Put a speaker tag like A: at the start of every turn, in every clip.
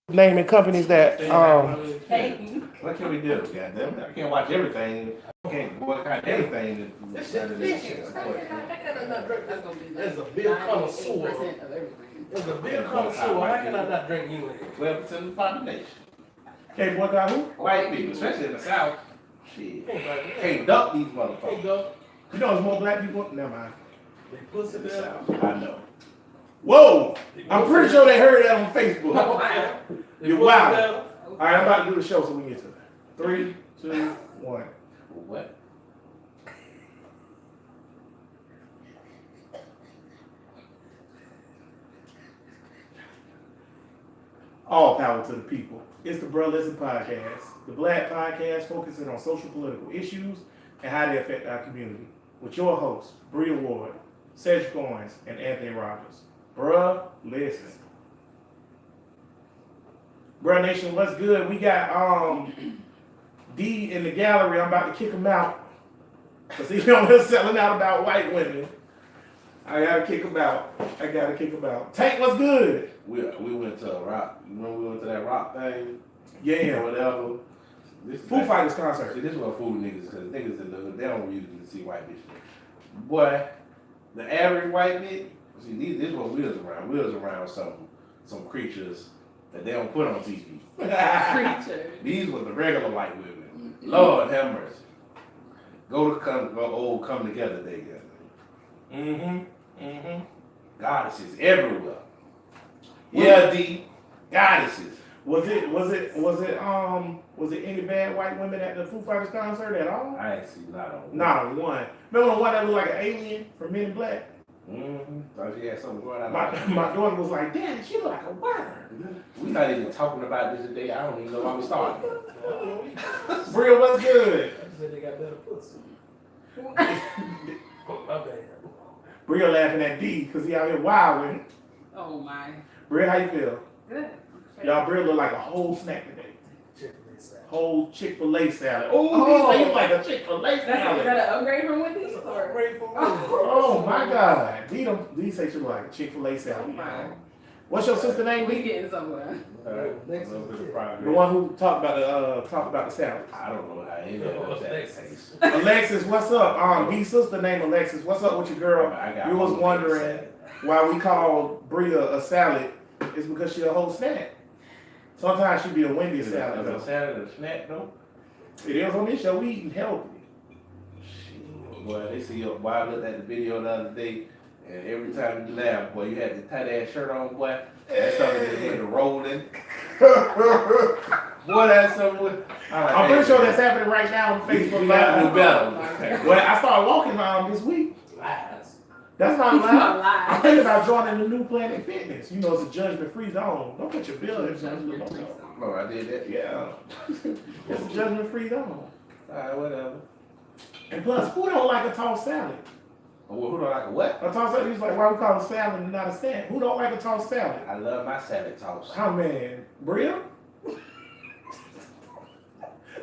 A: naming companies that
B: What can we do? Goddamn, I can't watch everything. I can't boycott anything.
C: This shit vicious. There's a beer connoisseur. There's a beer connoisseur. How can I not drink you?
B: 12% of the population.
A: can't boycott who?
B: White people, especially in the South. Shit. Can't duck these motherfuckers.
A: You know, there's more black people. Never mind.
C: They pussy
B: In the
C: there.
B: South. I know.
A: Whoa! I'm pretty sure they heard that on Facebook.
C: They
A: You're
C: pussy
A: wild.
C: there.
A: All right, I'm about to do the show so we get to it. 3, 2, 1.
B: What?
A: All power to the people. It's the Bruh Listen Podcast, the Black podcast focusing on social political issues and how they affect our community. With your hosts, Bria Ward, Cedric Owens, and Anthony Rogers. Bruh Listen. Bruh Nation, what's good? We got D in the gallery. I'm about to kick him out. Because he's over here selling out about white women. I gotta kick him out. Tank, what's good?
B: We went to a rock. You remember we went to that rock thing?
A: Yeah.
B: Or whatever. This
A: Foo Fighters concert.
B: See, this is what fool niggas, because niggas in the hood, they don't usually see white bitches. Boy, the average white bitch, see, this is what we was around. We was around some creatures that they don't put on TV.
D: Creature.
B: These were the regular white women. Lord have mercy. Come together day. Goddesses everywhere. Yeah, D. Goddesses.
A: Was it any bad white women at the Foo Fighters concert at all?
B: I ain't see not on.
A: Not a one. Remember the one that looked like an alien from Men in Black?
B: Thought she had something going on.
A: My daughter was like, Daddy, she look like a worm.
B: We not even talking about this today. I don't even know why we started.
A: Bria, what's good?
C: I said they got better pussy. My bad.
A: Bria laughing at D because he out here wilding.
D: Oh my.
A: Bria, how you feel?
D: Good.
A: Y'all, Bria look like a whole snack today.
C: Chick-fil-A salad.
A: Whole Chick-fil-A salad. Oh, D say you like a Chick-fil-A
D: Is that
A: salad.
D: an upgrade from Wendy's? Or?
C: Great for me.
A: Oh my God. D say she look like a Chick-fil-A
D: Oh
A: salad.
D: my.
A: What's your sister name,
D: We
A: D?
D: getting somewhere.
C: Next
B: Little bit of
C: is
B: progress.
A: The one who talked about the salad.
B: I don't know how any of that tastes.
A: Alexis, what's up? D's sister named Alexis. What's up with your girl?
B: I got
A: You was
B: all
A: wondering
B: salad.
A: why we call Bria a salad. It's because she a whole snack. Sometimes she be a Wendy's
B: Is
A: salad.
B: a
A: though.
B: salad a snack though?
A: It is on this show. We eating healthy.
B: Shit. Boy, they see your boy. I looked at the video the other day, and every time you laugh, boy, you had the tight ass shirt on, boy. That something just went rolling. Boy, that's something.
A: I'm pretty sure that's happening right now on Facebook
B: You gotta do
A: Live.
B: better.
A: Well, I started walking this week.
C: lies.
A: That's not
D: It's
A: a
D: not
A: lie.
D: lies.
A: I'm thinking about joining the new Planet Fitness. You know, it's a judgment-free zone. Don't put your bill in.
B: No, I did that.
A: Yeah. It's a judgment-free zone.
B: Alright, whatever.
A: And plus, who don't like a tossed salad?
B: Well, who don't like a what?
A: A tossed salad, he's like, why we call it salad and not a snack? Who don't like a tossed salad?
B: I love my salad toast.
A: Oh, man. Bria?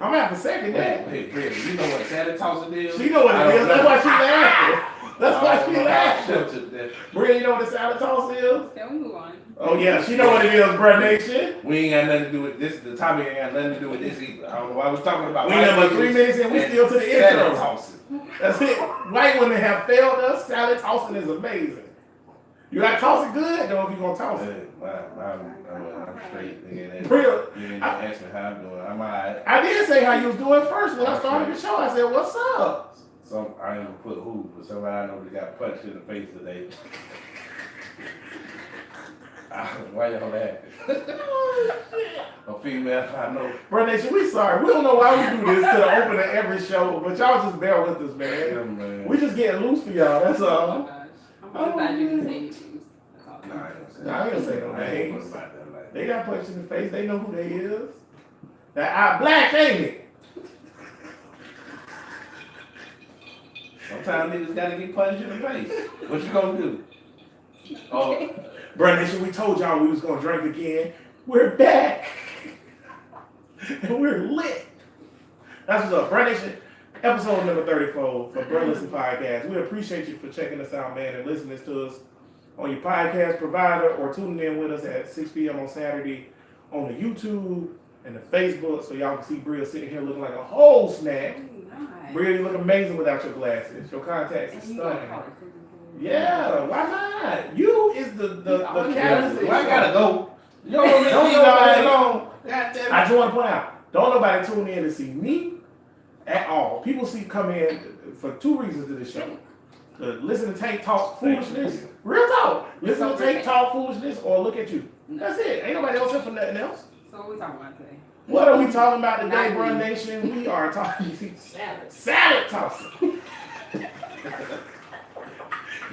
A: I'm gonna have to second that.
B: Hey, Brenda, you know what salad toast is?
A: She know what it is. That's why she laughing. That's why she laughing.
B: laughing.
A: Bria, you know what a salad toss is?
D: Can we move on?
A: Oh, yeah. She know what it is, Bruh Nation.
B: We ain't got nothing to do with this. The topic ain't got nothing to do with this either. I don't know why we're talking about
A: We done but 3 minutes in, we still to the
B: salad
A: intro.
B: tossing.
A: That's it. White women have failed us. Salad tossing is amazing. You gotta toss it good, though, if you gonna toss it.
B: I'm straight. Nigga.
A: Bria,
B: You ain't gonna ask me how I'm doing. I'm alright.
A: I did say how you was doing first when I started the show. I said, what's up?
B: I ain't gonna put who, but somebody I know that got punched in the face today. Why y'all laughing? A female I know.
A: Bruh Nation, we sorry. We don't know why we do this to the opening of every show, but y'all just bear with us, man.
B: Yeah, man.
A: We just getting loose for y'all, that's
D: Oh
A: all.
D: my gosh. I'm glad you didn't say anything. That's all.
B: Nah, I ain't gonna say
A: Nah, I ain't gonna say no
B: I ain't
A: names.
B: gonna about that like
A: They got punched in the face, they know who they is. That eye black, ain't it?
B: Sometimes niggas gotta get punched in the face. What you gonna do? Oh,
A: Bruh Nation, we told y'all we was gonna drink again. We're back. And we're lit. That's what's up. Bruh Nation, episode number 34 for Bruh Listen Podcast. We appreciate you for checking us out, man, and listening to us on your podcast provider or tuning in with us at 6 p.m. on Saturday on the YouTube and the Facebook, so y'all can see Bria sitting here looking like a whole snack. Bria, you look amazing without your glasses. Your contacts is stunning. Yeah, why not? You is the catalyst.
B: Well, I gotta go. You
A: Don't nobody alone.
B: God damn
A: I
B: it.
A: just want to point out, don't nobody tune in to see me at all. People come in for two reasons to this show. To listen to Tank talk foolishness. Real talk. Listen to Tank talk foolishness or look at you. That's it. Ain't nobody else here for nothing else.
D: So what we talking about today?
A: What are we talking about today,
D: Not
A: Brun
D: you.
A: Nation? We are talking
C: Salad.
A: salad tossing.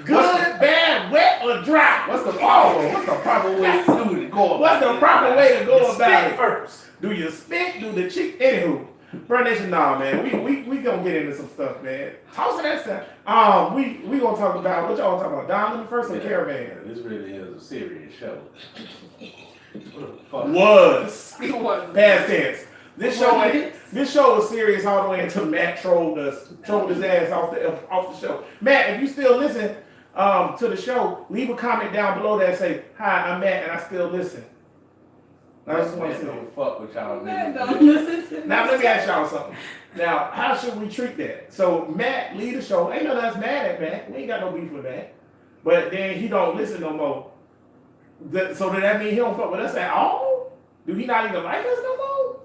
A: Good, bad, wet, or dry? What's the proper way to do it? What's the proper way to go about it?
C: First.
A: Do you spit? Do the chick? Anywho, Brun Nation, nah, man. We gonna get into some stuff, man. Tossing that stuff. We gonna talk about what y'all talking about? Diamond first or Caravan?
B: This really is a serious show. What the fuck?
A: Was
D: It was
A: past tense. This show was serious all the way until Matt trolled his ass off the show. Matt, if you still listen to the show, leave a comment down below that say, "Hi, I'm Matt, and I still listen." I just want to say.
B: Don't fuck with y'all
D: Man,
B: niggas.
D: don't listen to
A: Now let me ask y'all something. Now, how should we treat that? So Matt lead the show. Ain't none of us mad at Matt. We ain't got no beef with Matt. But then he don't listen no more. So does that mean he don't fuck with us at all? Do he not even like us no more?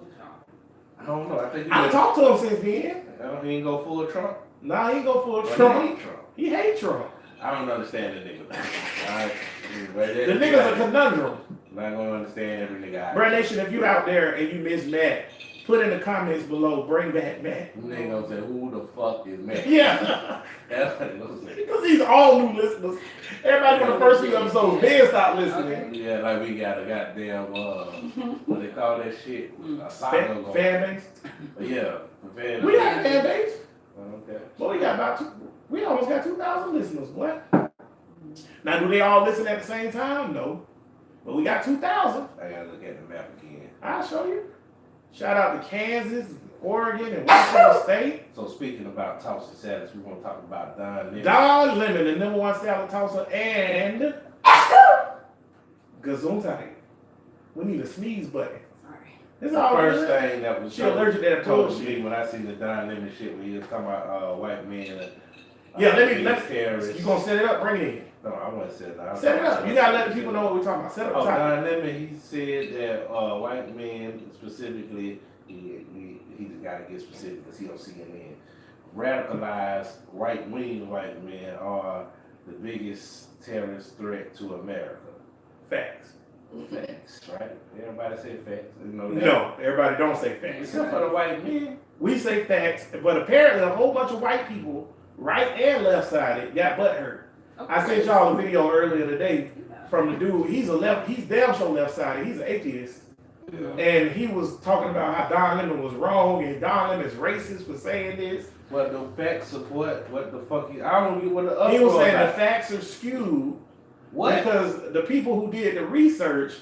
B: I don't know. I think he
A: I talked to him since then.
B: He ain't go full Trump.
A: Nah, he go for
B: But
A: Trump.
B: He hate Trump.
A: He hate Trump.
B: I don't understand the nigga. Alright.
A: The nigga's a conundrum.
B: Not gonna understand every nigga.
A: Brand Nation, if you out there and you miss Matt, put in the comments below, bring back Matt.
B: Them niggas gonna say, who the fuck is man?
A: Yeah.
B: That's what they gonna say.
A: Because these all new listeners. Everybody from the first few episodes, then stop listening.
B: Yeah, like we got a goddamn, what they call that shit? A saga going.
A: Fan base.
B: Yeah, a fan
A: We
B: base.
A: got a fan base.
B: Okay.
A: But we got we almost got 2,000 listeners, boy. Now, do they all listen at the same time? No. But we got 2,000.
B: I gotta look at the map again.
A: I'll show you. Shout out to Kansas, Oregon, and Washington State.
B: So speaking about tossing salads, we want to talk about Don Lemon.
A: Don Lemon, the #1 salad tosser, and Gesundheit. We need a sneeze button.
D: Sorry.
A: It's
B: The
A: all
B: first
A: good.
B: thing that was
A: She allergic to that
B: told
A: bullshit.
B: me when I see the Don Lemon shit when he was talking about white men.
A: Yeah,
B: being
A: let's.
B: terrorists.
A: You gonna set it up? Bring it in.
B: No, I want to set it up.
A: Set it up. You gotta let the people know what we're talking about. Set up
B: Oh,
A: the topic.
B: Don Lemon, he said that white men specifically, he just got to get specific because he don't see it in. Radicalized right-wing white men are the biggest terrorist threat to America.
A: Facts.
B: Facts, right? Everybody say facts. You know that.
A: No, everybody don't say facts.
B: Except for the white men.
A: We say facts, but apparently a whole bunch of white people, right and left sided, got butt hurt. I sent y'all a video earlier today from the dude. He's damn sure left sided. He's an atheist.
B: Yeah.
A: And he was talking about how Don Lemon was wrong and Don Lemon's racist for saying this.
B: But the facts support what the fuck I don't get what the other
A: He was saying the
B: about.
A: facts are skewed
B: What?
A: because the people who did the research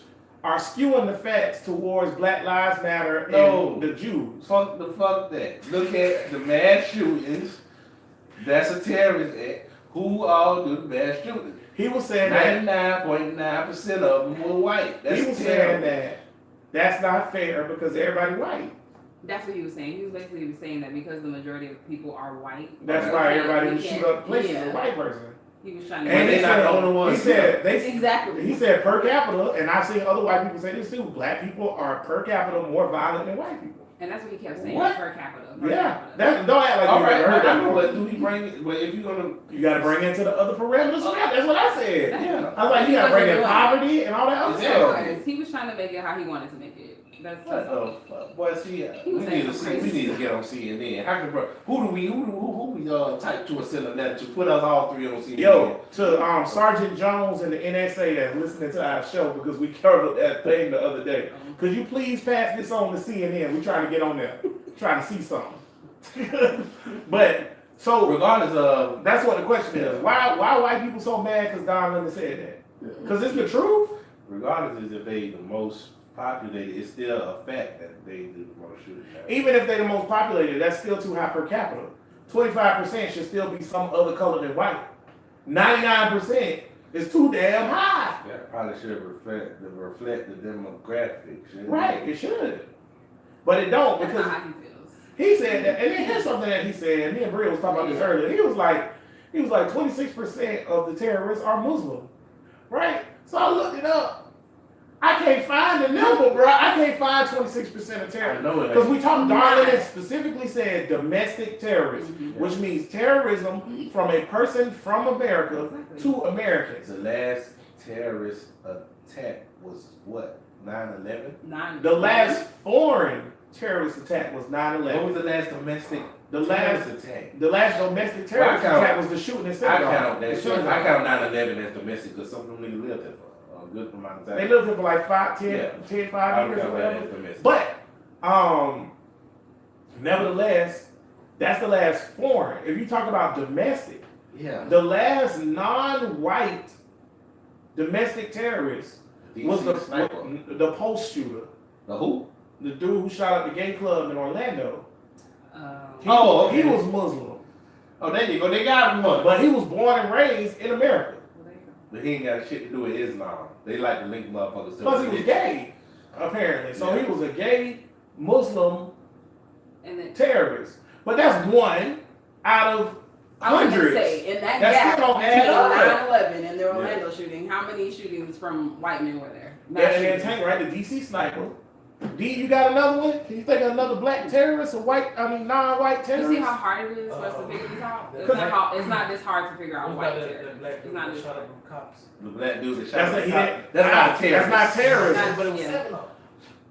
A: are skewing the facts towards Black Lives Matter
B: No.
A: and the Jews.
B: Fuck that. Look at the mass shootings. That's a terrorist act. Who all do the mass shootings?
A: He was saying that
B: 99.9% of them were white. That's
A: he was saying
B: terrible.
A: that that's not fair because everybody white.
D: That's what he was saying. He was basically saying that because the majority of people are white.
A: That's
D: we
A: why
D: can't-
A: everybody
D: we
A: would shoot
D: can't-
A: up places
D: yeah.
A: a white person.
D: He was trying to.
A: And
B: they
A: he
B: not
A: said,
B: the only ones.
A: He said
D: Exactly.
A: He said per capita, and I've seen other white people say this too. Black people are per capita more violent than white people.
D: And that's what he kept saying.
B: What?
D: Per capita. Per
A: Yeah,
D: capita.
A: that don't act like
B: All
A: you
B: right,
A: never heard
B: I
A: that
B: know,
A: before.
B: but do he bring it? But if you're gonna,
A: You got to bring into the other parameters. of that. That's what I said.
B: yeah.
A: I was like, you got to bring in
D: He wasn't
A: poverty and all that other
B: Exactly.
A: stuff.
D: He was trying to make it how he wanted to make it. That's
B: What the fuck? Boy, see,
D: He was saying some
B: we
D: crazy
B: need to get on CNN. How can bro? Who we type to a send a letter to put us all three on CNN?
A: Yo, to Sergeant Jones and the NSA that's listening to our show because we covered that thing the other day. Could you please pass this on to CNN? We're trying to get on there, trying to see something. But so
B: regardless of
A: that's what the question is. Why white people so mad because Don Lemon said that? Because it's the truth.
B: regardless is if they the most populated, it's still a fact that they do the most shootings.
A: Even if they're the most populated, that's still too high per capita. 25% should still be some other color than white. 99% It's too damn high.
B: Yeah, probably should reflect the demographics. shouldn't it?
A: Right, it should. But it don't
D: That's
A: because
D: not how he feels.
A: he said that, and then here's something that he said. Me and Bria was talking about this earlier. He was like 26% of the terrorists are Muslim, right? So I looked it up. I can't find the number, bro. I can't find 26% of
B: I
A: terrorists
B: know it.
A: because we talked. Darlene
D: Nice.
A: specifically said domestic terrorism,
D: Mhm.
A: which means terrorism from a person from America
D: Exactly.
A: to Americans.
B: The last terrorist attack was what? 9/11.
A: The last foreign terrorist attack was
B: What
A: 9/11.
B: was the last domestic
A: The last
B: attack?
A: The last domestic terrorist
B: Well, I count-
A: attack was the shooting in
B: I
A: synagogue.
B: count
A: The
B: that.
A: synagogue.
B: I count 9/11 as domestic because some of them niggas lived there for a good amount of time.
A: They lived here for like 5
B: Yeah.
A: years or
B: I count that
A: whatever.
B: as domestic.
A: But, nevertheless, that's the last foreign. If you talk about domestic,
B: yeah,
A: the last non-white domestic terrorist was
B: DC sniper.
A: the post shooter.
B: The who?
A: The dude who shot up the gay club in Orlando. He,
B: Oh, okay.
A: he was Muslim.
B: Oh, there you go. They got him one.
A: But he was born and raised in America.
B: But he ain't got shit to do with Islam. They like to link motherfuckers to
A: Plus he was
B: religion.
A: gay, apparently. So
B: Yeah.
A: he was a gay Muslim
D: And then
A: terrorist. But that's one out of
E: I was gonna
A: hundreds.
E: say, in that
A: That's
E: gap
A: still don't
E: between
A: add up.
E: 9/11 and the Orlando shooting, how many shootings from white men were there? Mass
A: And then
E: shootings.
A: Tank, right? The DC sniper. D, you got another one? Can you think of another black terrorist or non-white
D: You
A: terrorist?
D: see how hard it is for us to figure this out? It's not this hard to figure out
C: What
D: white
C: about
D: terror.
C: that black
D: It's
C: dude
D: not
C: that
D: this
C: shot
D: hard.
C: up them cops?
B: The black dude that shot
A: That's,
B: the
A: he
B: cop.
A: didn't-
B: That's not a terrorist.
A: That's not terrorism.
D: Not-
C: But it was
D: yeah.
C: 7 of them.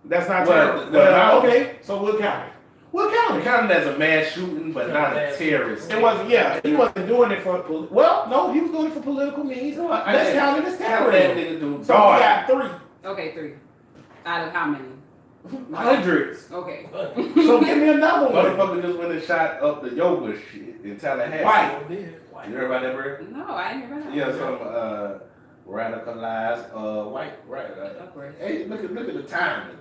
A: That's not
B: Well,
A: terrorism.
B: no,
A: Well,
B: no.
A: okay, so we'll count it. We'll count
B: We
A: it.
B: count it as a mass shooting, but not a terrorist.
A: It wasn't, yeah, he wasn't doing it for, well, no, he was doing it for political means. Let's count it as
B: Count that
A: terrorism.
B: nigga dude.
A: So we got 3.
D: Okay, 3. Out of how many?
A: Hundreds.
D: Okay.
A: So give me another one.
B: Motherfucker just went and shot up the yoga shit in Tallahassee.
A: White.
C: White.
B: You heard about that, bro?
D: No, I didn't hear about that.
B: Yeah, some radicalized white
D: Of course.
B: hey, look at the timing.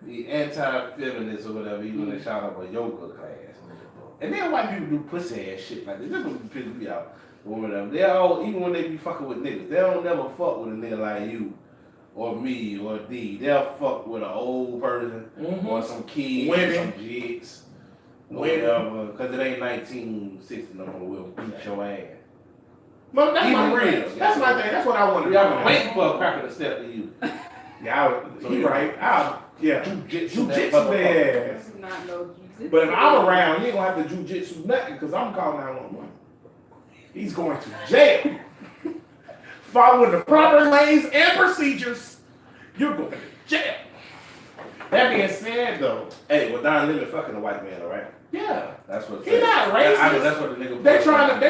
B: The anti-feminist or whatever, he went and shot up a yoga class. And then white people do pussy ass shit like this. This would piss me off or whatever. They all, even when they be fucking with niggas, they don't never fuck with a nigga like you or me or D. They'll fuck with an old person or some kids,
A: Women.
B: some jigs,
A: Women.
B: whatever. Because it ain't 1960 no more. We'll beat your ass.
A: But that's
B: Even
A: my
B: real.
A: thing. That's my thing. That's what I want to do.
B: I'm waiting for a cracker to step to you.
A: Yeah, he right. Yeah.
B: Jujitsu that
A: Jujitsu
B: motherfucker.
A: their ass.
D: Not no jujitsu.
A: But if I'm around, you ain't gonna have to jujitsu nothing because I'm calling 911. He's going to jail. Following the proper lanes and procedures, you're going to jail. That being said, though,
B: Hey, well, Don Lemon fucking a white man, all right?
A: yeah,
B: That's what.
A: He not racist.
B: I know that's what the nigga.
A: they're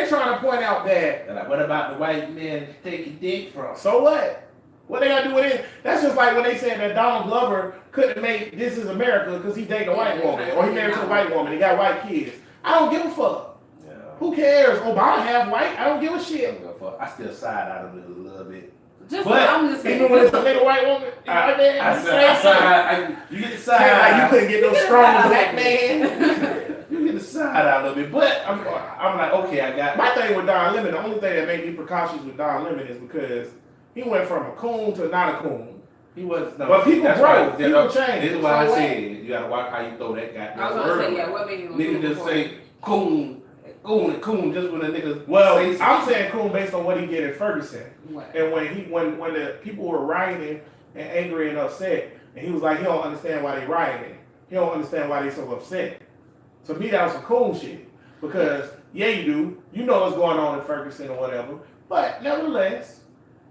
A: trying to point out that.
B: They're like, what about the white man taking dick from?
A: So what? What they gotta do with it? That's just like when they said that Donald Glover couldn't make This Is America because he dated a white woman or he married to a white woman. He got white kids. I don't give a fuck.
B: Yeah.
A: Who cares? Obama have white. I don't give a
B: I
A: shit.
B: don't give a fuck. I still side out of it a little bit.
D: Just
B: But
D: I'm just saying.
A: Even when it's a little white woman, you know what I mean?
B: You get the
A: Like you
B: side.
A: couldn't get no strong black man.
B: You get the side out a little bit, but I'm like, okay, I got.
A: My thing with Don Lemon, the only thing that made me precautious with Don Lemon is because he went from a coon to not a coon.
B: He was. No,
A: But people
B: that's
A: grow.
B: right.
A: People change.
B: This is why I
D: So what?
B: said you gotta watch how you throw that goddamn
D: I was
B: word.
D: gonna say, yeah, what made you
B: Nigga just say coon just when a nigga
A: Well,
B: say something.
A: I'm saying coon based on what he did in Ferguson.
D: What?
A: And when the people were rioting and angry and upset, and he was like, he don't understand why they rioting. He don't understand why they so upset. To me, that was some cool shit. Because, yeah, you do. You know what's going on in Ferguson or whatever. But nevertheless,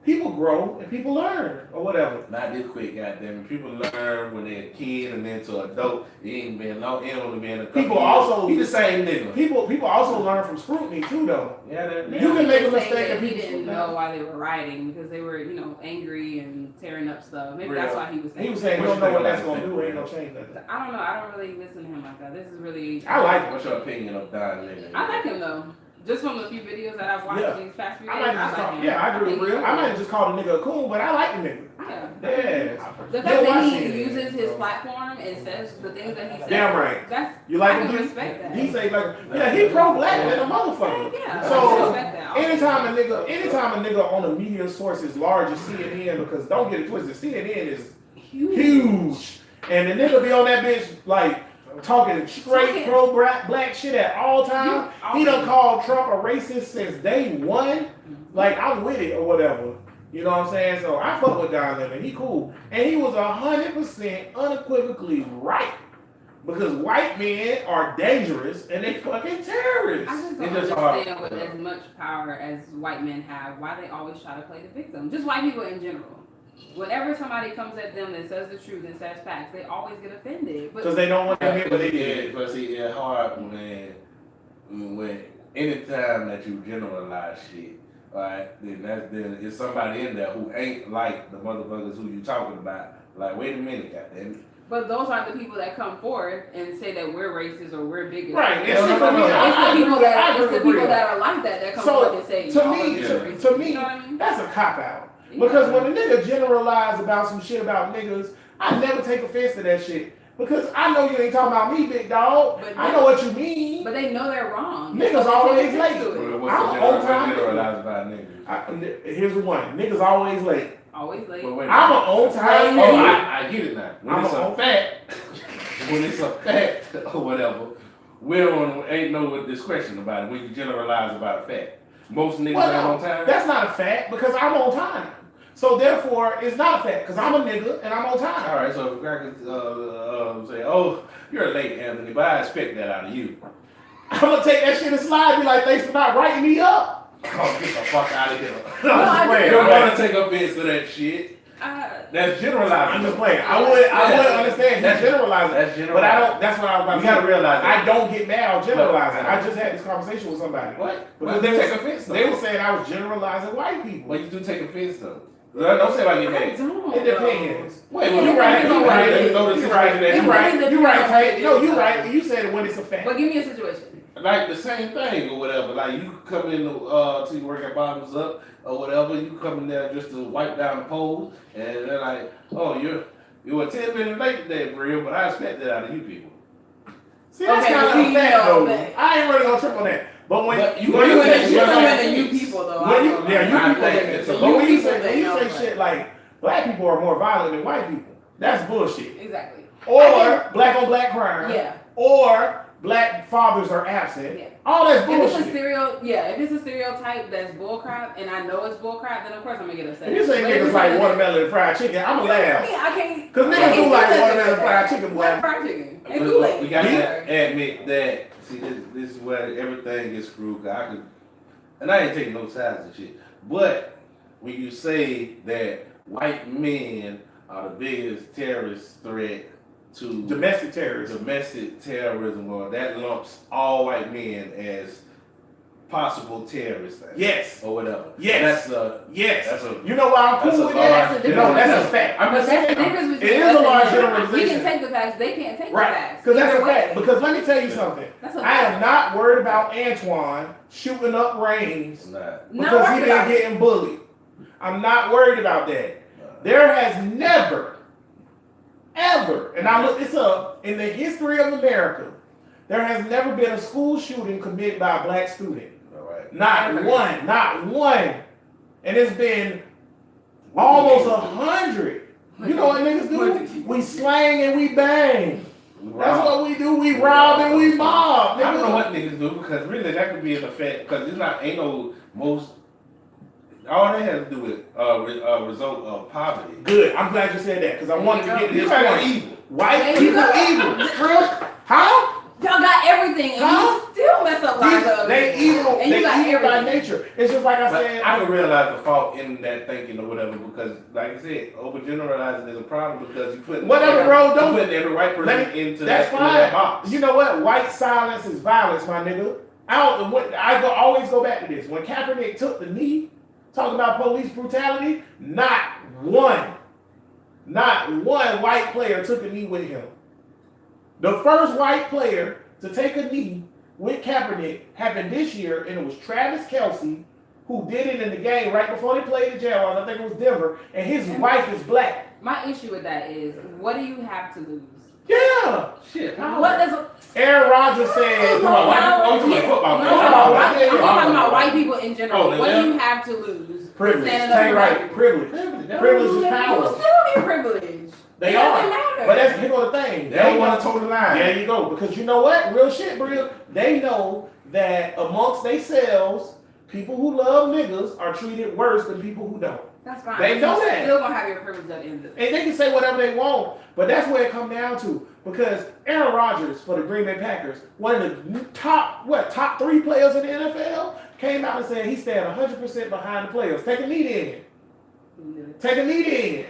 A: people grow and people learn or whatever.
B: Not this quick, goddamn. People learn when they're a kid and then to adult. It ain't been long. It only been a couple
A: People
B: years.
A: also-
B: He the same nigga.
A: People also learn from scrutiny too, though.
B: Yeah, that.
A: You can make a
D: Say
A: mistake
D: that
A: and
D: he
A: people
D: didn't
A: slow
D: know
A: down.
D: why they were rioting because they were, angry and tearing up stuff. Maybe that's
B: Real.
D: why he was saying.
A: He was saying, you don't know what that's going to do. Ain't no change nothing.
D: I don't know. I don't really listen to him like that. This is really.
A: I like him.
B: What's your opinion of Don Lemon?
D: I like him though. Just from a few videos that I've watched
A: Yeah.
D: these past few
A: I
D: days,
A: might have just called,
D: him.
A: yeah, I agree
D: think
A: with real.
D: he's
A: I might
D: cool.
A: have just called a nigga a coon, but I like the nigga.
D: Yeah.
A: Yeah.
D: The
A: Yeah,
D: fact
A: watch
D: that he
A: it.
D: uses his platform and says the things that he says.
A: Damn right.
D: That's
A: You like
D: I can
A: him?
D: respect that.
A: He say like, yeah, he pro-black than a motherfucker.
D: Yeah, I
A: So,
D: respect that.
A: anytime a nigga on a media source is large as CNN, because don't get it twisted, CNN is huge. And the nigga be on that bitch like talking straight pro-black shit at all time. He done called Trump a racist since day one. Like, I'm with it or whatever. You know what I'm saying? So I fuck with Don Lemon. He cool. And he was 100% unequivocally right. Because white men are dangerous and they fucking terrorists.
D: I just don't understand with as much power as white men have, why they always try to play the victim. Just white people in general. Whenever somebody comes at them that says the truth and says facts, they always get offended.
A: Because they don't want to hear what they did.
B: But see, it's hard when anytime that you generalize shit, right? Then it's somebody in there who ain't like the motherfuckers who you talking about. Like, wait a minute, goddamn.
D: But those aren't the people that come forward and say that we're racist or we're bigots.
A: Right.
D: It's
A: No,
D: the
A: no, no, I agree
D: people
A: with that. I
D: that
A: agree with
D: that are like that come
A: So,
D: forward and say,
A: to
D: y'all
A: me,
D: are
A: to
D: racist.
A: me,
D: You know what I mean?
A: that's a cop-out.
D: Yeah.
A: Because when a nigga generalize about some shit about niggas, I never take offense to that shit. Because I know you ain't talking about me, big dog.
D: But
A: I know what you mean.
D: But they know they're wrong.
A: Niggas
D: So they
A: always
D: take
A: late.
D: offense to it.
B: What's
A: I'm
B: the
A: on time.
B: generalized about niggas?
A: Here's the one. Niggas always late.
D: Always late.
B: But wait a
A: I'm
B: minute.
A: an on-time
B: Oh,
A: nigga.
B: I get it now. When
A: I'm
B: it's
A: a-
B: a fact, when it's a fact or whatever, ain't no discretion about it when you generalize about a fact. Most niggas
A: Well,
B: ain't
A: no,
B: on time.
A: that's not a fact because I'm on time. So therefore, it's not a fact because I'm a nigga and I'm on time.
B: All right, so if I could say, oh, you're late, Anthony, but I expect that out of you.
A: I'm gonna take that shit and slide and be like, thanks for not writing me up.
B: Oh, get the fuck out of here.
A: I'm just playing.
B: You don't want to take offense to that shit. That's generalizing.
A: I'm just playing. I would understand
B: That's-
A: you generalizing.
B: That's
A: But I don't, that's what I was about
B: You
A: to
B: gotta
A: say.
B: realize
A: I
B: that.
A: don't get mad on generalizing.
B: But-
A: I just had this conversation with somebody.
B: What?
A: Because
B: But
A: they
B: they
A: was-
B: take offense though.
A: They were saying I was generalizing white people.
B: Well, you do take offense though. Don't say like you
D: I
B: mad.
D: don't.
A: It depends.
B: Wait,
A: You
B: well,
A: right,
B: you
A: you
B: right.
A: right,
B: Let me know the
A: you right,
B: situation that
A: you
B: you
A: right, you right, Tate. No, you right. You said it when it's a fact.
D: But give me a situation.
B: Like the same thing or whatever. Like you come in to you work at bottoms up or whatever. You come in there just to wipe down the poles, and they're like, "Oh, you were 10 minutes late today, Bria, but I expect that out of you people."
A: See, that's
D: Okay,
A: kind of
D: see,
A: a fact
D: you know,
A: though.
D: but-
A: I ain't really gonna trip on that. But when
B: But you-
A: when
B: you
A: you
B: ain't-
A: say
B: you
A: shit
B: ain't-
A: like
E: you people though.
A: when you, yeah, you
B: I
A: people,
B: think it's a
A: but when you
E: people
A: say
E: that
A: when you
E: know,
A: say
E: but-
A: shit like black people are more violent than white people, that's bullshit.
D: Exactly.
A: Or black on black crime.
D: Yeah.
A: Or black fathers are absent.
D: Yeah.
A: All that's
D: If it's a
A: bullshit.
D: if it's a stereotype that's bullcrap, and I know it's bullcrap, then of course I'm gonna get upset.
A: If you say
D: But if
A: niggas
D: it's
A: like
D: something
A: watermelon and fried chicken, I'ma
D: I
A: laugh.
D: mean, I can't.
A: Cause
D: I
A: niggas
D: can't
A: do like
D: that.
A: watermelon and fried chicken, boy.
D: Like fried chicken. And
B: We
D: Kool-Aid.
B: got
A: Yeah.
B: to admit that. See, this is where everything gets screwed. 'Cause and I ain't taking no sides and shit. But when you say that white men are the biggest terrorist threat to
A: Domestic terrorism.
B: domestic terrorism, or that lumps all white men as possible terrorists,
A: Yes.
B: or whatever.
A: Yes.
B: That's a
A: Yes.
B: that's a
A: You know why I'm
B: that's
A: cool
B: a
A: with
B: large
A: that?
D: difference.
A: No, that's a
B: generalization.
A: fact.
B: I'm
D: But
B: just
D: that's the
B: saying.
D: difference
A: It
D: between
A: is
D: us
A: a
D: and
A: large
D: them.
A: generalization.
D: We can take the facts, they can't take the
A: Right.
D: facts.
A: Because that's
D: Either
A: a fact.
D: way.
A: Because let me tell you something.
D: That's a
A: I am
D: fact.
A: not worried about Antoine shooting up Reigns
B: Nah,
D: Not
A: because he
D: worried
A: been
D: about it.
A: getting bullied. I'm not worried about that. There has never, ever, and I looked this up, in the history of America, there has never been a school shooting committed by a black student.
B: all right.
A: Not
D: Never.
A: one, not one. And it's been almost 100. You know what niggas do? We slang and we bang. That's what we do. We rob and we mob.
B: I don't know
A: nigga.
B: what niggas do, because really that could be an effect, because it's not, ain't no most, all they have to do with result of poverty.
A: Good. I'm glad you said that because I wanted to get to
B: You
A: this
B: talking about
A: point.
B: evil.
A: White
D: Yeah, you
A: people
D: got-
A: evil. How?
E: Y'all got everything and
A: Huh?
E: you still mess up lives of other
A: They
E: people.
A: evil.
E: And
A: They
E: you got
A: evil by
E: everything.
A: nature. It's just like I
B: But
A: said.
B: I can realize the fault in that thinking or whatever, because like I said, overgeneralizing is a problem, because you put
A: Whatever, bro, don't-
B: putting every white person
A: Let me-
B: into
A: That's
B: that
A: fine.
B: box.
A: You know what? White silence is violence, my nigga. Always go back to this. When Kaepernick took the knee, talking about police brutality, not one white player took a knee with him. The first white player to take a knee with Kaepernick happened this year, and it was Travis Kelce who did it in the game right before they played the Jaguars. I think it was Denver, and his wife is black.
D: My issue with that is, what do you have to lose?
A: Yeah.
B: Shit.
D: What does
A: Aaron Rodgers said,
D: No,
B: football.
D: I'm talking about white people in general.
B: Oh,
D: What
B: yeah.
D: do you have to lose?
A: privilege.
D: Standing up
A: Say
D: for
A: right,
D: white
A: privilege. Privilege is
D: You
A: power.
D: still be privileged.
A: They
D: It doesn't
A: are.
D: matter.
A: But that's here go the thing.
B: They don't want to toe the line.
A: There you go. Because you know what? Real shit, Bria. They know that amongst themselves, people who love niggas are treated worse than people who don't.
D: That's fine.
A: They know
D: You're
A: that.
D: still gonna have your privilege at the end of the day.
A: And they can say whatever they want, but that's where it comes down to. Because Aaron Rodgers for the Green Bay Packers, one of the top 3 players in the NFL, came out and said he stand 100% behind the players. Take a knee in. Take a knee in.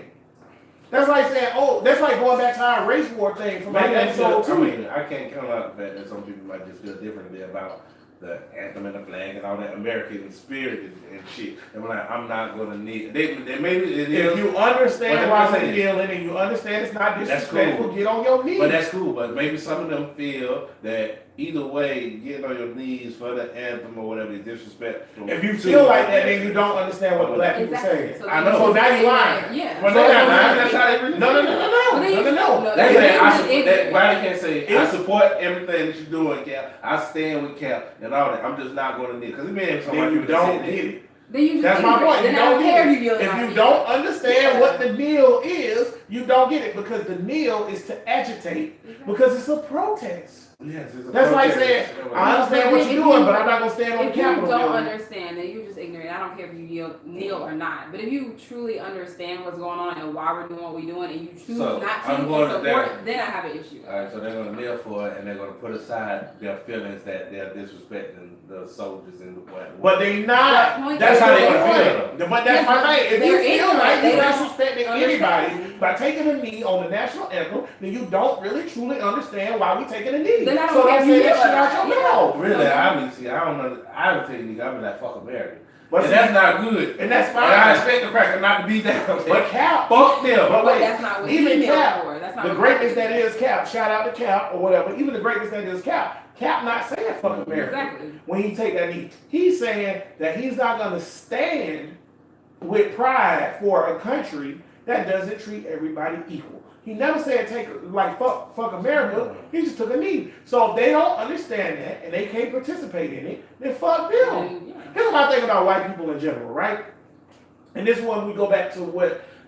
A: That's like saying, that's like going back to our race war thing from
B: Maybe
A: like episode 2.
B: I can't count out the fact that some people might just feel differently about the anthem and the flag and all that American spirit and shit. And we're like, I'm not gonna need. They maybe it is.
A: If you understand
B: Well,
A: why
B: let me
A: we're
B: say
A: yelling and you understand it's not
B: That's
A: disrespectful,
B: cool.
A: get on your knees.
B: But that's cool. But maybe some of them feel that either way, getting on your knees for the anthem or whatever is disrespectful.
A: If you feel like that, then you don't understand what black people
D: Exactly.
A: say.
D: So
B: I
D: then
B: know.
D: you
A: So now
D: say
A: you lying.
D: that- Yeah.
B: Well,
A: So
B: they're not
A: that's-
B: lying. That's how they really
A: No.
D: Well, then you-
A: No.
B: They say,
D: Ignorant.
B: that Riley can't say, I
A: It's-
B: support everything that you're doing, Cap. I stand with Cap and all that. I'm just not going to kneel. Because it may some
A: Then you
B: people that
A: don't
B: say
A: get
B: that.
A: it.
D: Then you just
A: That's my
D: ignorant.
A: point.
D: Then
A: You
D: I don't
A: don't
D: care
A: get
D: if you yell
A: If
D: at
A: you
D: me.
A: don't understand
D: Yeah.
A: what the kneel is, you don't get it because the kneel is to agitate because it's a protest.
B: Yes, it's a
A: That's like
B: protest.
A: saying, I understand what you're doing, but I'm not gonna stand on the
D: If you
A: Capitol
D: don't
A: building.
D: understand, then you're just ignorant. I don't care if you kneel or not. But if you truly understand what's going on and why we're doing what we're doing, and you choose
B: So,
D: not to
B: I'm going to
D: support,
B: that.
D: then I have an issue.
B: Alright, so they're gonna kneel for it, and they're gonna put aside their feelings that they're disrespecting the soldiers and what.
A: But they
D: But
A: not.
D: point
A: That's
D: is,
A: how they
D: they're
A: gonna
B: ignorant.
A: feel. But that's
D: Yeah,
A: my thing. If you
D: they're
A: feel
D: ignorant.
A: like
D: They
A: you're
D: don't
A: disrespecting
D: understand.
A: anybody by taking a knee on the national anthem, then you don't really truly understand why we taking a knee.
D: Then I don't
A: So
D: care
A: don't
D: if you
A: say that
D: yell
A: shit
D: at
A: out
D: me.
A: your mouth.
B: Really, I mean, see, I don't know. I would take nigga. I be like, fuck America.
A: But
B: And
A: see,
B: that's not good.
A: and that's
B: And I
A: fine.
B: expect the cracker not to be down.
A: But Cap,
B: fuck them.
A: but
D: But
A: wait,
D: that's not what
A: even
D: he kneel
A: Cap,
D: for. That's not
A: the
D: what
A: greatness
D: he
A: that is Cap, shout out to Cap or whatever, even the greatness that is Cap not saying fuck America
D: Exactly.
A: when he take that knee. He's saying that he's not gonna stand with pride for a country that doesn't treat everybody equal. He never said fuck America. He just took a knee. So if they don't understand that and they can't participate in it, then fuck them.
D: And, yeah.
A: Here's what I think about white people in general, right? And this one we go back to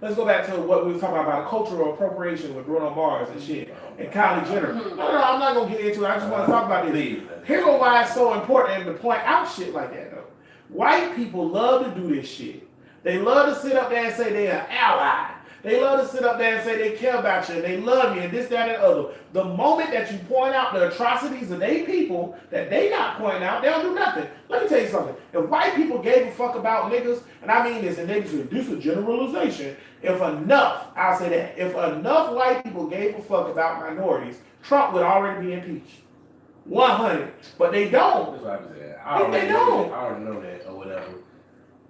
A: let's go back to what we were talking about cultural appropriation with Bruno Mars and shit and Kylie Jenner. No, I'm not gonna get into it. I just want to talk about this.
B: Leave.
A: Here's why it's so important to point out shit like that though. White people love to do this shit. They love to sit up there and say they're an ally. They love to sit up there and say they care about you and they love you and this, that, and the other. The moment that you point out the atrocities of they people that they not pointing out, they'll do nothing. Let me tell you something. If white people gave a fuck about niggas, and I mean this, and this is a generalization, if enough, I'll say that, if enough white people gave a fuck about minorities, Trump would already be impeached. 100. But they don't.
B: That's what I'm saying.
A: They don't.
B: I already know that or whatever.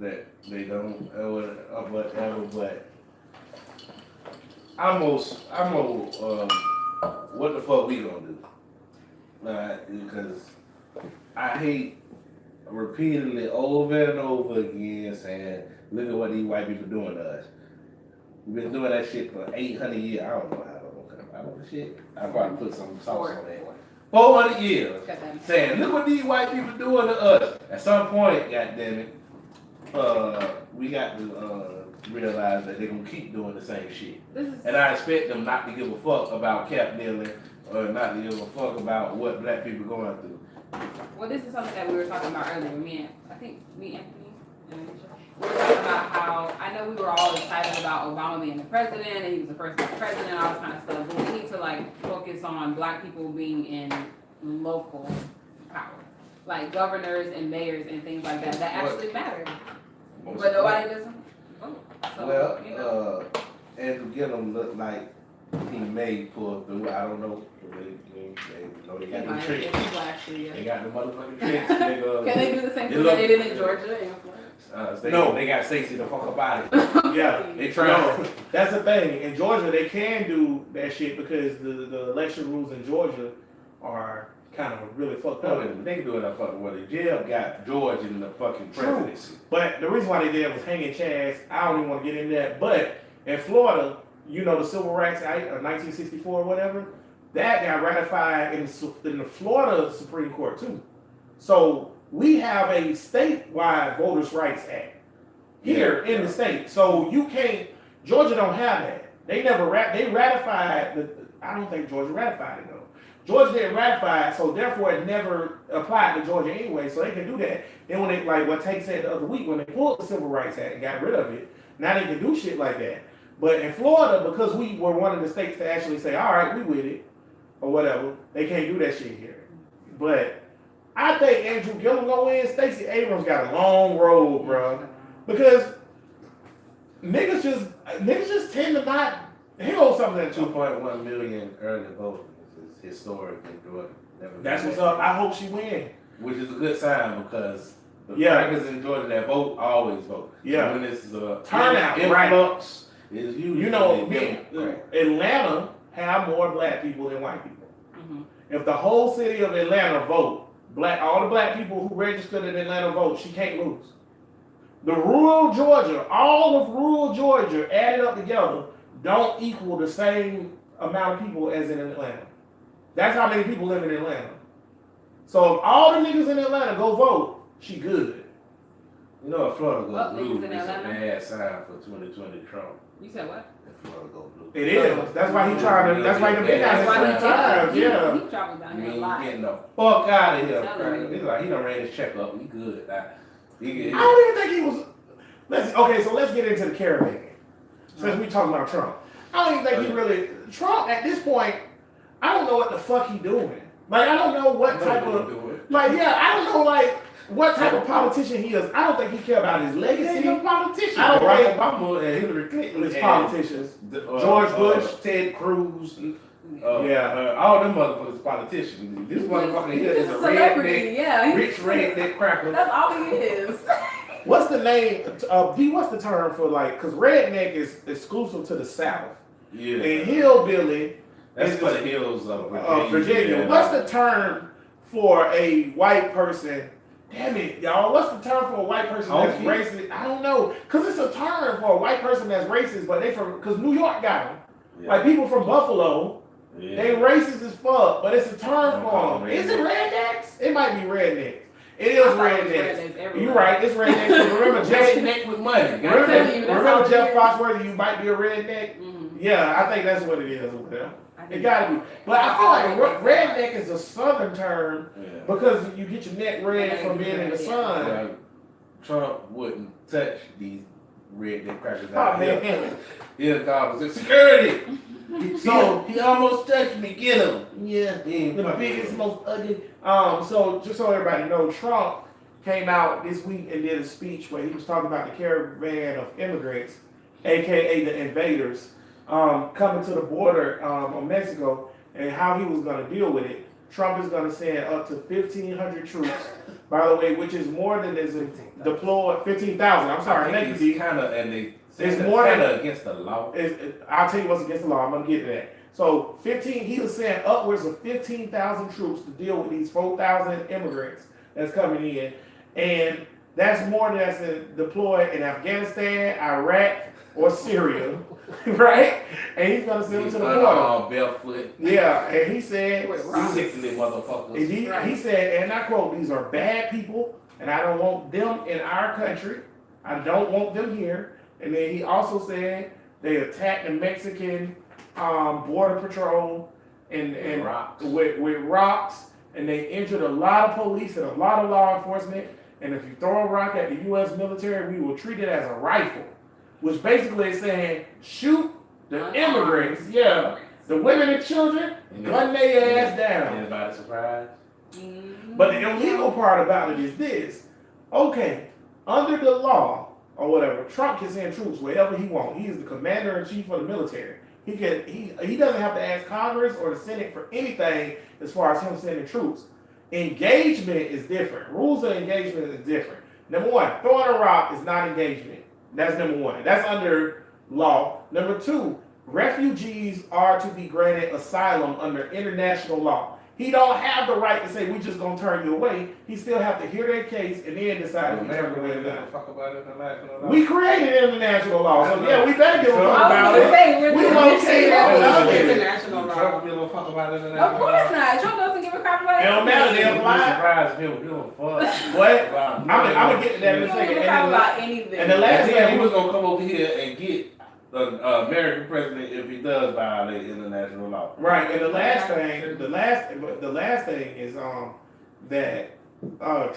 B: That they don't or whatever, but I'm what the fuck we gonna do? Because I hate repeatedly over and over again saying, look at what these white people doing to us. We've been doing that shit for 800 years. I don't know how long I know the shit. I probably put some sauce on that. 400 years.
D: Cut that.
B: Saying, look what these white people doing to us. At some point, goddammit, we got to realize that they're gonna keep doing the same shit.
D: This is
B: And I expect them not to give a fuck about cap kneeling or not to give a fuck about what black people going through.
D: well, this is something that we were talking about earlier. Me and Anthony, we were talking about how I know we were all excited about Obama being the president and he was the first black president and all this kind of stuff, but we need to focus on black people being in local power, like governors and mayors and things like that actually matter. But nobody doesn't vote. So,
B: Well,
D: you know.
B: Andrew Gillum looked like he may pull through. I don't know. They got the tricks. They got the motherfucking tricks.
D: Can they do the same
B: they
D: thing
B: look-
D: they did in Georgia and Florida?
A: No.
B: They got Stacey the fuck about it.
A: Yeah.
B: They try.
A: No, that's the thing. In Georgia, they can do that shit because the election rules in Georgia are kind of really fucked
B: No,
A: up.
B: they can do it in fucking way. Jail got George in the fucking
A: True.
B: presidency.
A: But the reason why they did it was hanging Chaz. I don't even want to get into that. But in Florida, you know, the Civil Rights Act of 1964 or whatever, that got ratified in the Florida Supreme Court too. So we have a statewide Voters' Rights Act here in the state. So you can't, Georgia don't have that. They never, they ratified, I don't think Georgia ratified it though. Georgia didn't ratify it, so therefore it never applied to Georgia anyway, so they can do that. Then when they, like what Tate said the other week, when they pulled the Civil Rights Act and got rid of it, now they can do shit like that. But in Florida, because we were one of the states to actually say, all right, we with it, or whatever, they can't do that shit here. But I think Andrew Gillum gonna win. Stacey Abrams got a long road, bro. Because niggas just tend to not hold something that
B: 2.1 million early voting is historic in Georgia.
A: That's what's up. I hope she win.
B: Which is a good sign because the
A: Yeah.
B: blackers in Georgia that vote always vote.
A: Yeah.
B: So when it's
A: Turnout,
B: influx, is usually
A: You know,
B: right.
A: Atlanta have more black people than white people.
D: Mhm.
A: If the whole city of Atlanta vote, all the black people who registered in Atlanta vote, she can't lose. The rural Georgia, all of rural Georgia added up together don't equal the same amount of people as in Atlanta. That's how many people live in Atlanta. So if all the niggas in Atlanta go vote, she good.
B: You know, if Florida
D: What,
B: go blue,
D: niggas in
B: it's a
D: Atlanta?
B: bad sign for 2020 Trump.
D: You said what?
B: If Florida go blue.
A: It is. That's why he trying to. That's why he been out
D: That's why
A: here
D: he
A: 3 times. Yeah.
D: He travels down
B: You
D: here a
B: ain't
D: lot.
B: getting the fuck out of here.
D: I'm telling you.
B: It's like he done ran his check up. He good.
A: I don't even think he was. Let's get into the caravan. Since we talking about Trump, I don't even think he really. Trump at this point, I don't know what the fuck he doing. Like I don't know what type of. Like yeah, I don't know like what type of politician he is. I don't think he care about his
B: He
A: legacy.
B: ain't no politician.
A: I don't
B: Barack
A: think-
B: Obama and Hillary Clinton
A: His
B: and
A: politicians.
B: George
A: George Bush.
B: Ted Cruz,
A: Yeah.
B: all them motherfuckers politicians. This motherfucker here
E: He's
B: is a
E: a celebrity,
B: redneck,
E: yeah.
B: rich redneck cracker.
E: That's all he is.
A: What's the name? B. What's the term for like? Because redneck is exclusive to the South,
B: Yeah,
A: and hillbilly
B: that's
A: is
B: for the hills of
A: Virginia.
B: Yeah.
A: What's the term for a white person? Damn it, y'all. What's the term for a white person that's
B: Honky?
A: racist? I don't know. Because it's a term for a white person that's racist, but they from, because New York got them.
B: Yeah.
A: Like people from Buffalo,
B: Yeah.
A: they racist as fuck, but it's a term
B: Don't
A: for
B: call
A: them.
B: them
A: Is it rednecks? It might be rednecks. It
E: I
A: is
E: thought it was
A: rednecks.
E: rednecks everywhere.
A: You're right, it's rednecks. 'Cause remember Jeff,
B: redneck with money.
E: I'm telling you, that's
A: remember
E: all
A: Jeff
E: it is.
A: Foxworthy, you might be a redneck?
E: Mhm.
A: Yeah, I think that's what it is over there.
E: I
A: It
E: think
A: gotta be. But I feel like redneck is a southern term
B: Yeah.
A: because you get your neck red from being in the sun.
B: Like, Trump wouldn't touch these redneck crackers
A: Oh
B: out here.
A: man.
B: He'll call and say, security!
A: So-
B: he almost touched me, get him!
A: Yeah.
B: He ain't
A: The
B: fucking
A: biggest,
B: with him.
A: most ugly. So just so everybody knows, Trump came out this week and did a speech where he was talking about the caravan of immigrants, aka the invaders, coming to the border of Mexico and how he was going to deal with it. Trump is going to send up to 1,500 troops, by the way, which is more than is deployed. 15,000. I'm sorry, thank you, D.
B: Kind of, and they
A: It's
B: it's
A: more
B: kind
A: than-
B: of against the law.
A: I'll tell you what's against the law. I'm gonna get to that. So he was saying upwards of 15,000 troops to deal with these 4,000 immigrants that's coming in, and that's more that's deployed in Afghanistan, Iraq, or Syria, right? And he's gonna send them
B: He's
A: to the border.
B: unarmed, barefoot,
A: Yeah, and he said,
B: sickly motherfuckers.
A: he said, and I quote, "These are bad people, and I don't want them in our country. I don't want them here." And then he also said they attacked the Mexican border patrol and
B: Rocks.
A: with rocks, and they injured a lot of police and a lot of law enforcement. And if you throw a rock at the U.S. military, we will treat it as a rifle, which basically is saying shoot the immigrants, yeah, the women and children, gun their ass down.
B: Anybody surprised?
D: Mhm.
A: But the illegal part about it is this. Okay, under the law or whatever, Trump can send troops wherever he wants. He is the commander in chief of the military. He doesn't have to ask Congress or the Senate for anything as far as him sending troops. Engagement is different. Rules of engagement is different. Number one, throwing a rock is not engagement. That's number one. That's under law. Number two, refugees are to be granted asylum under international law. He don't have the right to say we just gonna turn you away. He still have to hear their case and then decide if we turn
B: America
A: away or
B: really
A: not.
B: give a fuck about international law.
A: We created international law, so yeah, we better give a
B: So
A: fuck
E: I
A: about
E: was gonna
A: it.
E: say, we're
A: We
E: the
A: won't
E: only
A: say
E: state
A: that
E: that
A: without
E: is
A: it.
E: international law.
B: Trump give a fuck about international
E: Of course not. Trump doesn't give a crap about
A: It don't matter, they
E: anything.
A: apply.
B: Surprised if he would give a fuck.
A: What?
B: About
A: I'm gonna get to that
E: He
A: in a
E: don't
A: second.
E: give a crap about anything.
A: and the last
B: And then
A: thing
B: he was gonna come over here and get the American president if he does violate international law.
A: Right, and the last thing is that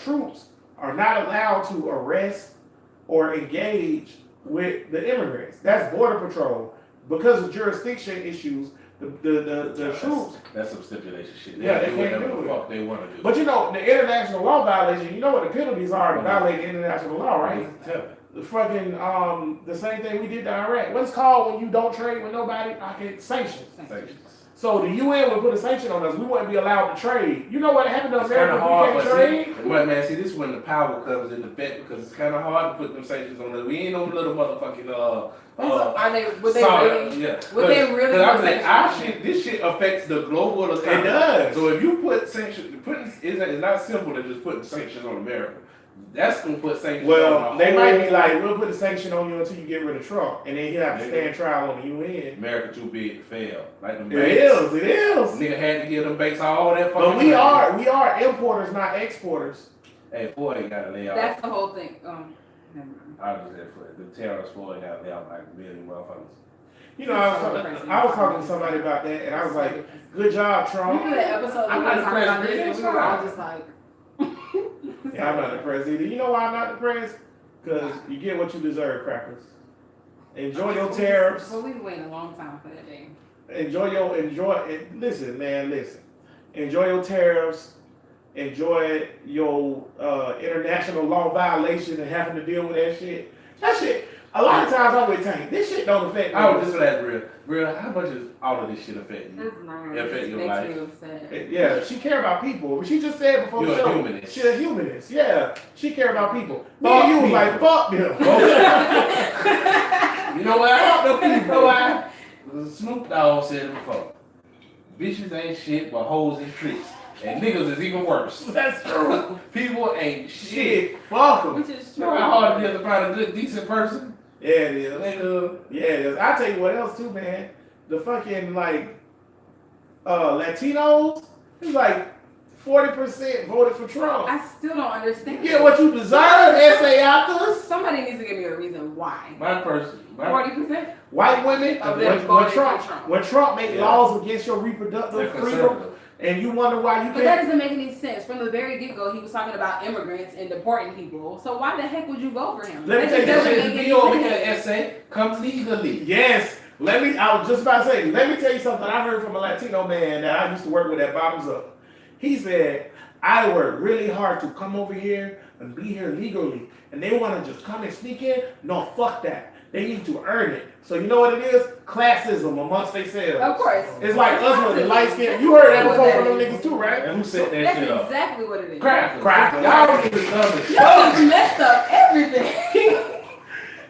A: troops are not allowed to arrest or engage with the immigrants. That's border patrol because of jurisdiction issues. The troops.
B: That's some stipulation shit.
A: Yeah, they
B: do
A: can't
B: whatever
A: do
B: the
A: it.
B: fuck they want to do.
A: But you know, the international law violation. You know what the penalties are to violate international law, right?
B: Tell me.
A: The fucking the same thing we did to Iraq. What's called when you don't trade with nobody? Sanctions.
B: Sanctions.
A: So the UN would put a sanction on us. We wouldn't be allowed to trade. You know what happened to
B: It's kind
A: America?
B: of
A: We
B: hard,
A: can't
B: but
A: trade.
B: see, but man, see, this is when the power comes into effect because it's kind of hard to put them sanctions on us. We ain't no little motherfucking
E: Are they? Would they
B: sorry,
E: really?
B: yeah.
E: Would they really?
B: I'm
E: put
B: like,
E: sanctions on
B: this shit affects the global
A: It
B: economy.
A: does.
B: So if you put sanctions, it's not simple to just put sanctions on America. That's gonna put sanctions.
A: Well,
B: on the
A: they
B: whole-
A: might be like, we'll put a sanction on you until you get rid of Trump, and then he'll have to stand trial on the UN.
B: America too big to fail. Like them
A: It
B: banks.
A: is.
B: Nigga had to give them banks all that fucking
A: But we
B: money.
A: are importers, not exporters.
B: Hey, Ford ain't got to lay off.
E: That's the whole thing. Never mind.
B: I was there for the terrorists. Ford ain't got to lay off like a million motherfuckers.
A: You know, I was talking to somebody about that, and I was like, good job,
E: You
A: Trump.
E: do that episode
B: I'm
E: where
B: not
E: we talking about
B: impressed.
E: this, and we were all just like,
A: Yeah, I'm not depressed either. You know why I'm not depressed? Because you get what you deserve, crackers. Enjoy your tariffs.
E: Well, we've waited a long time for that day.
A: Listen, man, listen. Enjoy your tariffs. Enjoy your international law violation and having to deal with that shit. That shit, a lot of times I'm with Tank. This shit don't affect me.
B: I was just like, real, how much is all of this shit affect you?
E: That's nice.
B: It affect
E: It
B: your
E: makes
B: life.
E: me upset.
A: Yeah, she care about people. She just said before
B: You're
A: the
B: a
A: show.
B: humanist.
A: She a humanist. Yeah, she care about people.
B: Fuck
A: Me and you was
B: people.
A: like, fuck them.
B: You know what? I don't know people. Why? Snoop Dogg said it before. Bitches ain't shit, but hoes and tricks. And niggas is even worse.
A: That's true.
B: People ain't shit.
A: Shit, fuck them.
E: Which is
B: You
E: true.
B: know how hard it is to find a good, decent person?
A: Yeah, it is.
B: Nigga.
A: Yeah, it is. I'll tell you what else too, man. The fucking like Latinos, it's like 40% voted for Trump.
E: I still don't understand.
A: You get what you deserve, SA actors.
E: Somebody needs to give me a reason why.
B: My person.
E: 40%?
A: White women,
E: Of
A: when,
E: them
A: when
E: voted for
A: Trump,
E: Trump.
A: when Trump make
B: Yeah.
A: laws against your
B: They're
A: reproductive freedom,
B: conservative.
A: and you wonder why you
E: But that
A: can't.
E: doesn't make any sense. From the very get-go, he was talking about immigrants and deporting people. So why the heck would you vote for him?
A: Let me
E: That
A: tell you
E: just
A: something.
E: doesn't make
B: Be over
E: any
B: here,
E: sense.
B: SA. Come legally.
A: Yes. I was just about to say, let me tell you something I heard from a Latino man that I used to work with at Bottoms Up. He said, I work really hard to come over here and be here legally. And they want to just come and sneak in? No, fuck that. They need to earn it. So you know what it is? Classism amongst themselves.
E: Of course.
A: It's like us with the light skin. You heard that before from them niggas too, right?
B: And who set that
E: That's
B: shit up?
E: exactly what it is.
B: Crap.
A: Crap.
B: Y'all niggas dumb as
E: Y'all
B: fuck.
E: just messed up everything.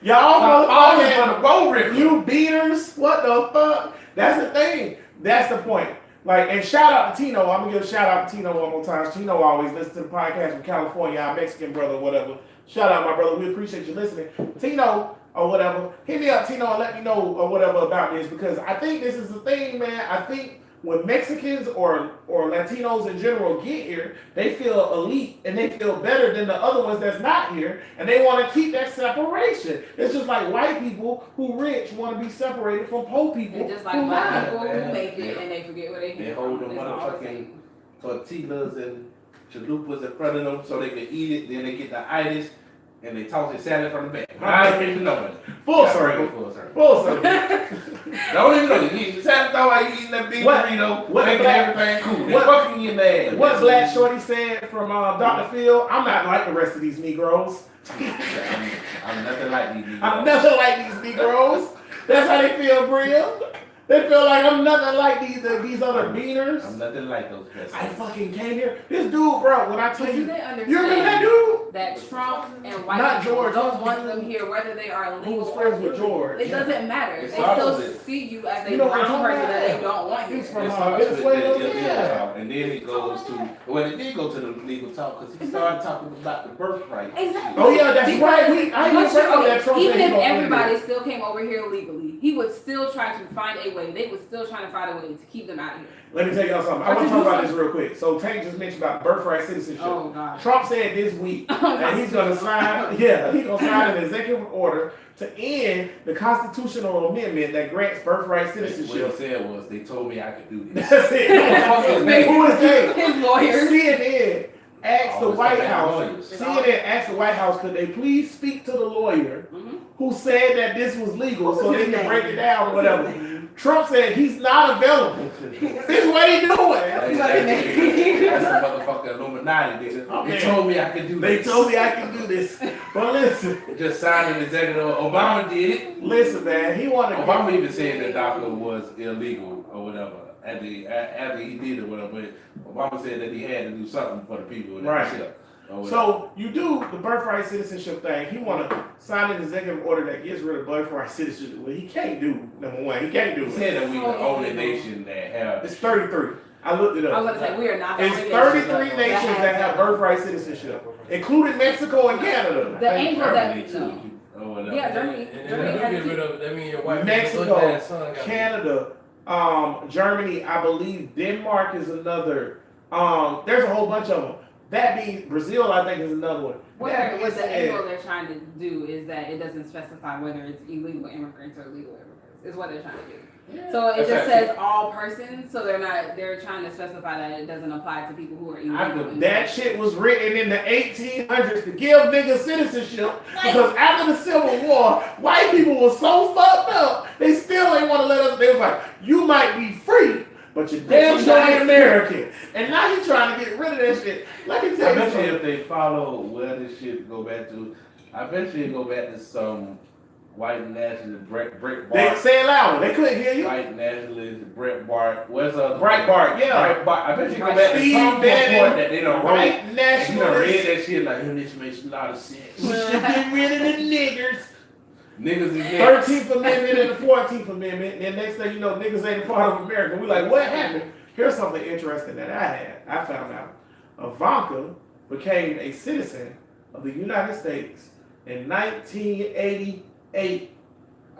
A: Y'all
B: All
A: all
B: this for the bow ripper.
A: you beaters, what the fuck? That's the thing. That's the point. Like, and shout out to Tino. I'm gonna give a shout out to Tino one more time. Tino always listens to the podcast from California, our Mexican brother, whatever. Shout out, my brother. We appreciate you listening. Tino or whatever. Hit me up, Tino, and let me know or whatever about this because I think this is the thing, man. I think when Mexicans or Latinos in general get here, they feel elite and they feel better than the other ones that's not here, and they want to keep that separation. It's just like white people who rich want to be separated from poor people
E: And just like
A: who
E: black
A: not.
E: people who make it and they forget where they
B: They
E: came
B: hold
E: from.
B: them
E: It's all the
B: motherfucking
E: same.
B: tortillas and chalupas in front of them so they can eat it. Then they get the itis and they toss it salad from the back. I ain't even know it.
A: Full
B: Yeah,
A: circle.
B: Full circle.
A: Full circle.
B: Don't even know. You eat salad though while you eating that big
A: What-
B: burrito,
A: what
B: making
A: black-
B: everything cool. They
A: what-
B: fucking you mad.
A: What Black Shorty said from Dr. Phil, I'm not like the rest of these Negroes.
B: I'm nothing like these.
A: I'm nothing like these Negroes. That's how they feel, Bria. They feel like I'm nothing like these other beaners.
B: I'm nothing like those guys.
A: I fucking came here. This dude, bro, when I tell
E: But do
A: you,
E: they
A: you remember that
E: understand
A: dude?
E: that Trump and white
A: Not
E: people
A: George.
E: don't want them here whether they are
A: Who
E: legal
A: was
E: or
A: friends with
E: illegal?
A: George?
E: It doesn't matter.
B: It's
E: They still
B: opposite.
E: see you as a
A: You know what
E: brown
A: I'm
E: person
A: talking
E: that they
A: about?
E: don't want
A: He's
E: here.
A: from
B: It's
A: Venezuela,
B: yeah.
A: yeah.
B: And then it goes to, well, it did go to the legal talk, because he started talking about the birthright.
E: Exactly.
A: Oh yeah, that's
E: Because
A: right. I ain't
E: once
A: bring up
E: you're-
A: that Trump
E: even
A: said he
E: if
A: gonna win
E: everybody
A: it.
E: still came over here legally, he would still try to find a way. They would still try to find a way to keep them out of here.
A: Let me tell y'all something. I want to talk about this real quick. So Tank just mentioned about birthright citizenship.
E: Oh God.
A: Trump said this week that he's gonna sign, he's gonna sign an executive order to end the constitutional amendment that grants birthright
B: What he
A: citizenship.
B: said was, they told me I could do this.
A: That's it. Who is they?
E: His lawyers.
A: CNN asked the
B: Oh, it's
A: White
B: the
A: House.
B: lawyers.
A: CNN asked the White House, could they please speak to the lawyer
E: Mhm.
A: who said that this was legal, so
E: What's
A: they
E: his
A: can
E: name?
A: break it down or whatever.
E: What's his name?
A: Trump said he's not available. This is what he doing.
B: That's the motherfucking Illuminati, nigga.
A: Okay.
B: They told me I could do
A: They
B: this.
A: told me I can do this. But listen,
B: Just signed an executive. Obama did it.
A: listen, man. He wanted.
B: Obama even said that DACA was illegal or whatever. After he did it, whatever. But Obama said that he had to do something for the people. That
A: Right.
B: shit, or whatever.
A: So you do the birthright citizenship thing. He want to sign an executive order that gets rid of birthright citizenship. Well, he can't do number one. He can't do
B: he
A: it.
B: said that we the
E: Oh,
B: only
E: yeah.
B: nation that have.
A: It's 33. I looked it
E: I was
A: up.
E: gonna say we are not the
A: It's
E: only
A: 33
E: nation
A: nations that have birthright citizenship, including Mexico and Canada.
E: The
B: I think
E: angel that-
B: Germany, too,
E: no.
B: or whatever.
E: Yeah, Germany.
C: And
E: Germany
C: if you
E: has
C: get
E: it.
C: rid of it, that means your wife,
A: Mexico,
C: ugly ass son got
A: Canada, Germany, I believe Denmark is another. There's a whole bunch of them. That means Brazil, I think, is another one.
E: What
A: That being
E: the
A: said,
E: angle they're trying to do is that it doesn't specify whether it's illegal immigrants or legal immigrants. Is what they're trying to do. So it
B: That's
E: just
B: actually-
E: says all persons. So they're trying to specify that it doesn't apply to people who are illegal.
A: that shit was written in the 1800s to give niggas citizenship because after the Civil War, white people were so fucked up, they still ain't want to let us. They was like, you might be free, but you're damn sure ain't American. And now he's trying to get rid of that shit. Let me
B: I
A: tell you
B: bet you
A: something.
B: if they follow where this shit go back to, I bet you it go back to some white nationalist, Brett
A: They
B: Bart.
A: say it louder. They couldn't hear you.
B: White nationalist, Brett Bart. Where's the other
A: Breitbart, yeah.
B: Breitbart. I bet you go back to
A: Steve
B: some
A: Bannon,
B: report that they don't wrote.
A: White
B: And you done read
A: nationalists.
B: that shit like, this makes a lot of sense.
A: We should get rid of the niggers.
B: Niggas is next.
A: 13th Amendment and the 14th Amendment. And next thing you know, niggas ain't a part of America. We like, what happened? Here's something interesting that I found out. Ivanka became a citizen of the United States in 1988.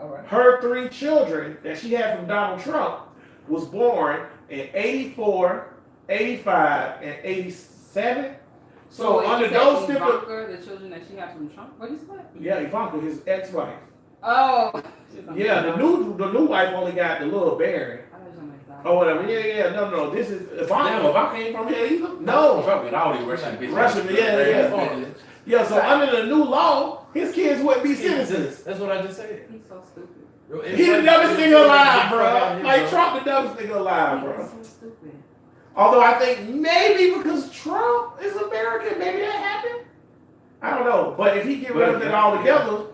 B: All right.
A: Her 3 children that she had from Donald Trump was born in 84, 85, and 87. So
E: wait,
A: under
E: you said
A: those stipulations,
E: Ivanka, the children that she had from Trump. What did you say?
A: yeah, Ivanka, his ex-wife.
E: Oh.
A: Yeah, the new wife only got the little Barry. Oh, whatever. Yeah. No. This is Ivanka.
B: Damn, if I came from here either.
A: No.
B: Trump and all these Russian bitches.
A: Russian, yeah. Yeah, so under the new law, his kids wouldn't be citizens.
C: That's what I just said.
E: He's so stupid.
A: He the dumbest nigga alive, bro. Like Trump, the dumbest nigga alive, bro.
E: He's so stupid.
A: Although I think maybe because Trump is American, maybe that happened. I don't know. But if he get rid of it altogether,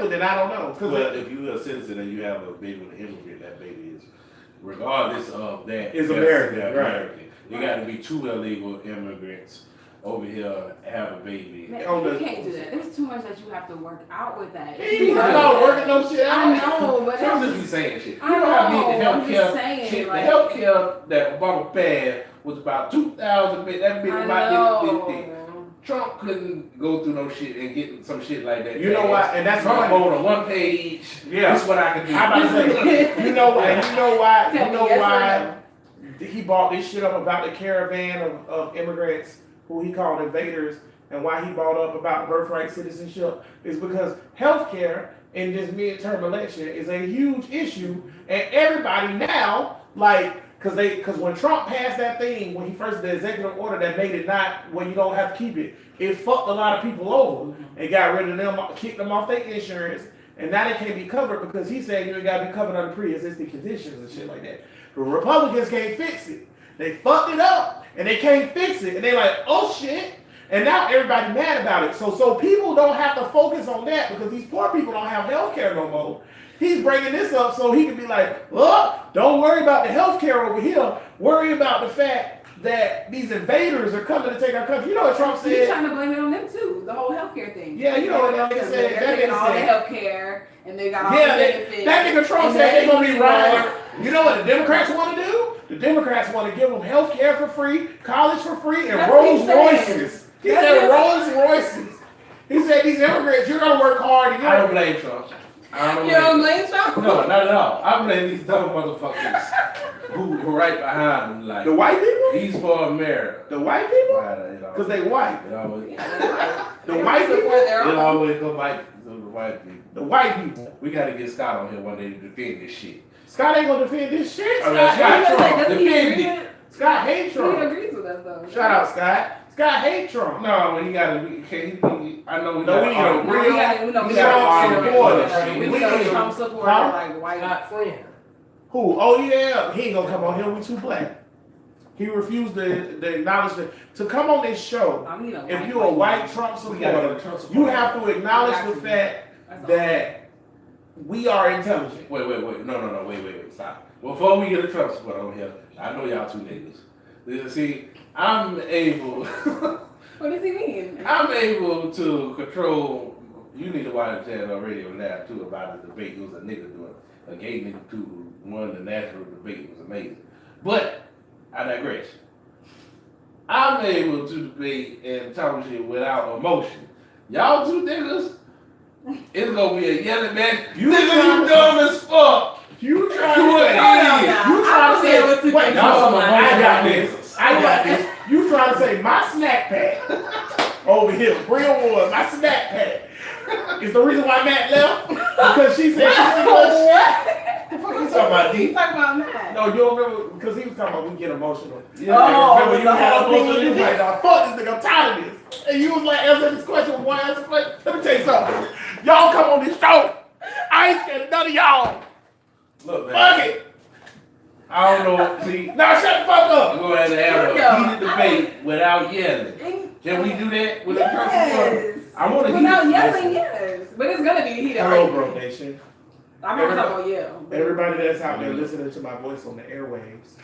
A: then I don't know. 'Cause
B: Well, if you're a citizen and you have a baby with an immigrant, that baby is, regardless of that,
A: Is
B: yes,
A: American,
B: they're
A: right.
B: American. You got to be 2 illegal immigrants over here have a baby.
E: Man,
A: On
E: you
A: the-
E: can't do that. There's too much that you have to work out with that.
A: he ain't not working no shit out.
E: I know, but
B: Trump
E: that's
B: just be saying shit. You
E: I
B: know how
E: know,
B: big the
E: I'm just
B: healthcare
E: saying,
B: shit,
E: like-
B: the healthcare that Obama passed was about 2,000 bit. That big
E: I
B: about this
E: know.
B: thing. Trump couldn't go through no shit and get some shit like that.
A: You know why? And that's
B: Trump
A: funny.
B: wrote a 1 page.
A: Yeah.
B: This is what I can do.
A: How about to say, you know why?
E: Tell me yes
A: He bought this shit up about the caravan of immigrants who he called invaders, and why he brought up about birthright citizenship is because healthcare in this midterm election is a huge issue, and everybody now, like, because when Trump passed that thing, when he first the executive order that made it not when you don't have to keep it, it fucked a lot of people over and got rid of them, kicked them off their insurance, and now they can't be covered because he said you ain't got to be covered under pre-existing conditions and shit like that. The Republicans can't fix it. They fucked it up and they can't fix it, and they like, oh shit. And now everybody mad about it. So people don't have to focus on that because these poor people don't have health care no more. He's bringing this up so he can be like, oh, don't worry about the health care over here. Worry about the fact that these invaders are coming to take our country. You know what Trump
E: He's
A: said?
E: trying to blame it on them too, the whole healthcare thing.
A: Yeah, you know what that nigga
E: Because
A: said.
E: They're
A: That
E: taking
A: nigga
E: all the
A: said.
E: healthcare and they got all
A: Yeah,
E: the benefits.
A: that nigga Trump
E: And
A: said they gonna be
E: they-
A: riding. You know what the Democrats want to do? The Democrats want to give them health care for free, college for free, and
D: That's what
A: Rolls
D: he said.
A: Royces. He said Rolls Royces. He said these immigrants, you're gonna work hard to
B: I don't
A: get.
B: blame Trump. I don't
D: You don't
B: blame
D: blame Trump?
B: No, not at all. I blame these dumb motherfuckers who right behind him. Like
A: The white people?
B: he's for America.
A: The white people?
B: Because
A: Because they white.
B: it always,
A: The white people?
B: it always go back to the white people.
A: The white people.
B: We gotta get Scott on here one day to defend this shit.
A: Scott ain't gonna defend this shit.
B: Oh,
A: Scott
B: that's
A: hates
B: right.
A: Trump.
D: Doesn't he
B: Defend
D: agree
B: it.
D: with?
A: Scott hates
D: He
A: Trump.
D: agrees with us though.
A: Shout out Scott. Scott hates Trump.
B: No, when he gotta be, I know we
A: No, we
B: gotta
A: need
B: argue.
A: a
D: No, we got
A: We
D: Trump
A: gotta
D: supporter.
A: support
D: We
A: it.
D: know
A: We-
D: Trump supporter,
A: Huh?
D: like white.
C: Not friend.
A: Who? Oh yeah, he ain't gonna come on here. We too black. He refused to acknowledge to come on this show.
D: I mean,
A: If you're a white Trump
B: We gotta
A: supporter,
B: get a Trump
A: you
B: supporter.
A: have to acknowledge the fact that we are intelligent.
B: Wait, no, wait, stop. Before we get a Trump supporter on here, I know y'all two niggas. See, I'm able,
D: What does he mean?
B: I'm able to control. You need to watch the channel radio now too about the debate. It was a nigga doing a gay nigga too who won the national debate. It was amazing. But I digress. I'm able to debate and talk shit without emotion. Y'all two niggas, it's gonna be a yelling man. You niggas, you dumb as fuck.
A: You trying
B: You
A: to say?
B: an idiot.
A: You trying to say?
D: what to
A: Wait,
D: do.
A: no,
B: Y'all some
A: I got
B: emotional
A: this. I got this. You trying to say my snack pack over here, Real Ward, my snack pack is the reason why Matt left because she said she was what? The fuck you talking about,
D: He
A: D?
D: talking about that.
A: No, you don't remember because he was talking about we get emotional.
B: Yeah,
D: Oh,
A: remember you
D: the
A: had
D: whole
A: emotional.
D: thing
A: You was
D: with
A: like, nah, fuck this nigga, I'm tired of this. And you was like, answer this question, boy, answer the question. Let me tell you something. Y'all come on this show. I ain't scared of none of y'all.
B: Look, man.
A: Fuck it.
B: I don't know. See,
A: Now shut the fuck
B: I'm
A: up.
B: going to have a
D: Yo,
B: heated debate without yelling. Can we do that with a Trump supporter?
D: Yes.
B: I want to
D: Without yelling, yes. But it's gonna be heated.
A: Hello,
D: right?
A: bro nation.
D: I'm not talking about yell.
A: Everybody that's out there listening to my voice on the airwaves,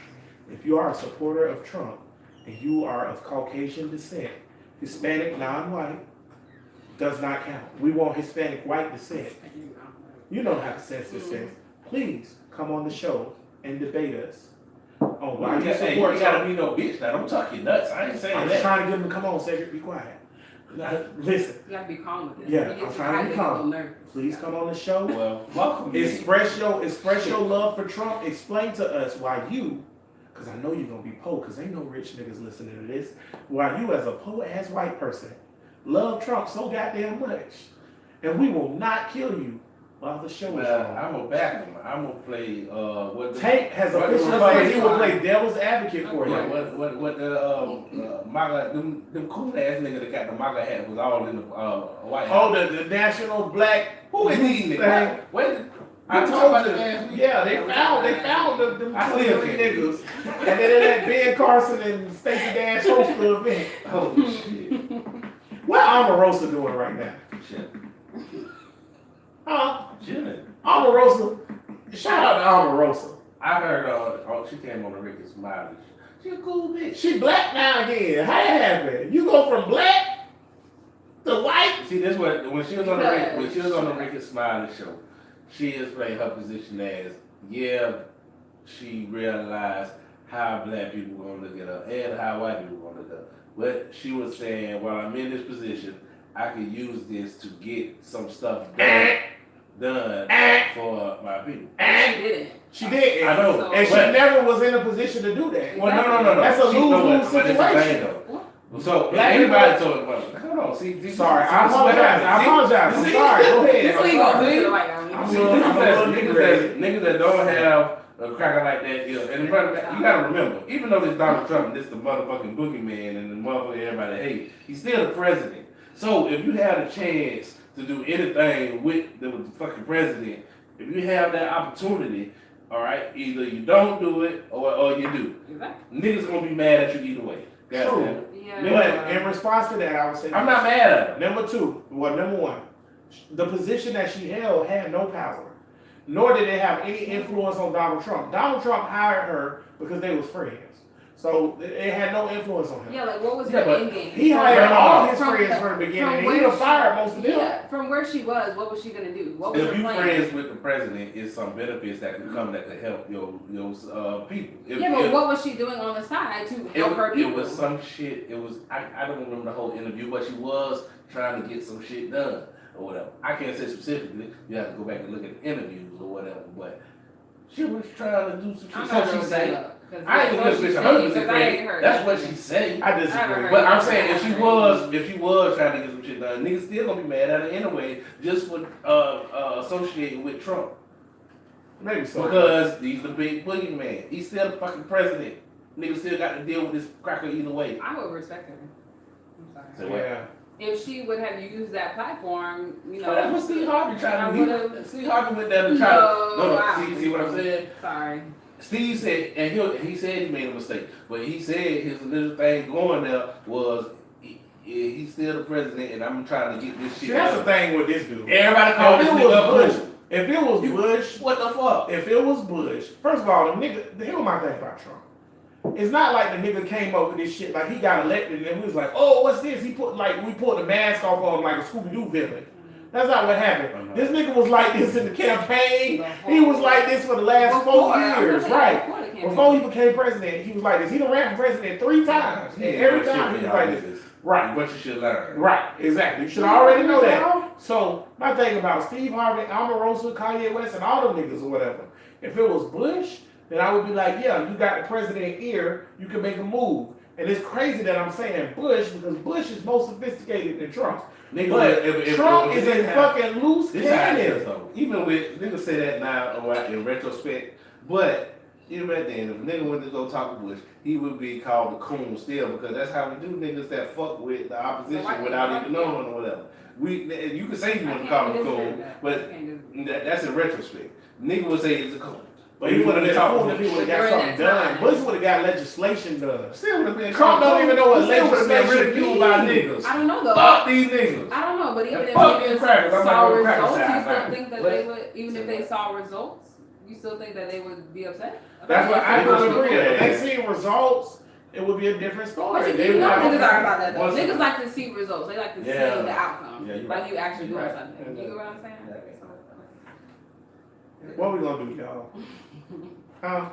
A: if you are a supporter of Trump and you are of Caucasian descent, Hispanic, non-white, does not count. We want Hispanic white descent. You know how the census says. Please come on the show and debate us on why you support
B: You gotta
A: Trump.
B: be no bitch now. Don't talk your nuts. I ain't saying
A: I'm just
B: that.
A: trying to get them to come on, Cedric, be quiet. Now, listen,
D: You gotta be calm with it.
A: Yeah,
D: You get
A: I'm
D: too
A: trying to
D: high,
A: be
D: they get a
A: calm.
D: little nervous.
A: please come on the show.
B: Well, fuck me.
A: Express your love for Trump. Explain to us why you, because I know you're gonna be poor, because ain't no rich niggas listening to this. Why you as a poor ass white person love Trump so goddamn much, and we will not kill you while the show is
B: Well,
A: on.
B: I'm gonna back him. I'm gonna play what the
A: Tank has
B: what the
A: officially said he will
B: Republicans-
A: play devil's advocate for
B: Yeah,
A: you.
B: what the MAGA, them cool ass nigga that got the MAGA hat was all in the White
A: Oh,
B: House.
A: the national black.
B: Who is these
A: thing.
B: niggas? Where I
A: I
B: told
A: told
B: you.
A: you.
B: Last week.
A: Yeah, they found them
B: I
A: two
B: still
A: three
B: can't.
A: niggas, and then they let Ben Carson and Stacey Dash host the event.
B: Holy shit.
A: What Omarosa doing right now?
B: Shit.
A: Huh?
B: Chilling.
A: Omarosa. Shout out to Omarosa.
B: I heard she came on the Ricky Smiley. She a cool bitch.
A: She black now again. How that happen? You go from black to white?
B: See, this what when she was on the Ricky Smiley show, she explained her position as she realized how black people gonna look at her and how white people gonna look at her. But she was saying, while I'm in this position, I can use this to get some stuff done for my people.
D: She didn't.
A: She did.
B: I know,
A: And she
B: but-
A: never was in a position to do that.
B: Well, no.
A: That's a
B: She- no,
A: lose-lose
B: but it's the thing,
A: situation.
B: though. So
A: Black
B: anybody
A: people-
B: told well, hold on, see,
A: Sorry, I apologize. I apologize. I'm
B: See?
A: sorry. Go ahead.
D: This
A: I'm
D: we gonna
A: sorry.
D: do the white guy.
A: I'm
B: See,
A: a little
B: niggas
A: nigga.
B: that don't have a cracker like that, and you gotta remember, even though this Donald Trump, this the motherfucking boogeyman and the motherfucker everybody hates, he's still the president. So if you have a chance to do anything with the fucking president, if you have that opportunity, all right, either you don't do it or you do.
D: Exactly.
B: Niggas gonna be mad at you either way.
A: True.
B: Goddamn.
D: Yeah.
A: But in response to that, I would say
B: I'm not mad at her.
A: Number one, the position that she held had no power, nor did it have any influence on Donald Trump. Donald Trump hired her because they was friends. So it had no influence on him.
D: Yeah, like what was
B: Yeah,
D: her
B: but
D: end game?
A: He hired all his
D: From-
A: friends from the beginning.
D: from
A: And
D: where
A: he done
D: she-
A: fired most of them.
D: Yeah, from where she was, what was she gonna do? What was
B: If
D: her
B: you
D: plan?
B: friends with the president, it's some benefits that can come that could help your people.
D: Yeah, but what was she doing on the side to help her
B: It
D: people?
B: was some shit. It was I don't remember the whole interview, but she was trying to get some shit done or whatever. I can't say specifically. You have to go back and look at the interviews or whatever. But she was trying to do some shit.
D: I'm
B: So
D: not
B: she
D: gonna
B: say.
D: say
B: I ain't gonna listen to her music,
D: heard.
B: that's what she say.
A: I disagree.
B: But I'm saying if she was trying to get some shit done, niggas still gonna be mad at her anyway, just for associating with Trump.
A: Maybe so.
B: Because he's the big boogeyman. He's still the fucking president. Niggas still got to deal with this cracker either way.
D: I would respect her. I'm sorry.
B: So what?
A: Yeah.
D: If she would have used that platform, you know.
B: So that's what Steve Harvey
D: I
B: tried to
D: would've-
B: do. Steve Harvey went there to try to. See what I'm saying?
D: Sorry.
B: Steve said, and he said he made a mistake, but he said his little thing going there was he's still the president, and I'm trying to get this
A: See,
B: shit
A: that's the
B: done.
A: thing with this dude.
B: Everybody called this
A: If it
B: nigga a
A: was
B: Bush.
A: Bush, if it was Bush,
B: What the fuck?
A: if it was Bush, first of all, the nigga, here's my thing about Trump. It's not like the nigga came up with this shit, like he got elected and we was like, oh, what's this? We pulled the mask off on him like a Scooby-Doo villain. That's not what happened. This nigga was like this in the campaign. He was like this for the last 4 years, right? Before he became president, he was like this. He done ran for president 3 times. And every time he was like this. Right.
B: What you should learn.
A: Right, exactly. You should already know that. So my thing about Steve Harvey, Omarosa, Kanye West, and all them niggas or whatever, if it was Bush, then I would be like, yeah, you got the president ear, you can make a move. And it's crazy that I'm saying Bush because Bush is more sophisticated than Trump.
B: Nigga,
A: But Trump is a
B: this
A: fucking loose
B: This how it is
A: cannon.
B: though. Even with niggas say that now or in retrospect, but even back then, if a nigga went to go talk to Bush, he would be called the coon still because that's how we do niggas that fuck with the opposition without even knowing or whatever. You can say you want to call him coon, but that's in retrospect. Nigga would say he's a coon.
A: But he would have been
B: talking
A: cool if he would have got
D: During
A: something
D: that
A: done.
D: time.
A: Bush would have got legislation done.
B: Still would have been
A: Trump don't even know what
B: still would have been
A: legislation
B: ridiculed by
A: means.
B: niggas.
D: I don't know though.
B: Fuck these niggas.
D: I don't know, but even if
B: Fuck
D: niggas
B: these crackers. I'm not
D: saw
B: gonna crack
D: results, you
B: side
D: still
B: now.
D: think that
B: What?
D: they would, even if they saw results, you still think that they would be upset?
A: That's what I
B: would
A: would
B: agree.
A: agree. If they see results, it would be a different story.
D: But you
A: They would
D: know
A: have-
D: niggas are about that though.
B: Once-
D: Niggas like to see results. They like to see
B: Yeah.
D: the outcome.
B: Yeah, you're
D: Like
B: right.
D: you actually doing
B: Right.
D: something. You get what I'm saying?
A: What we gonna do, y'all? Huh?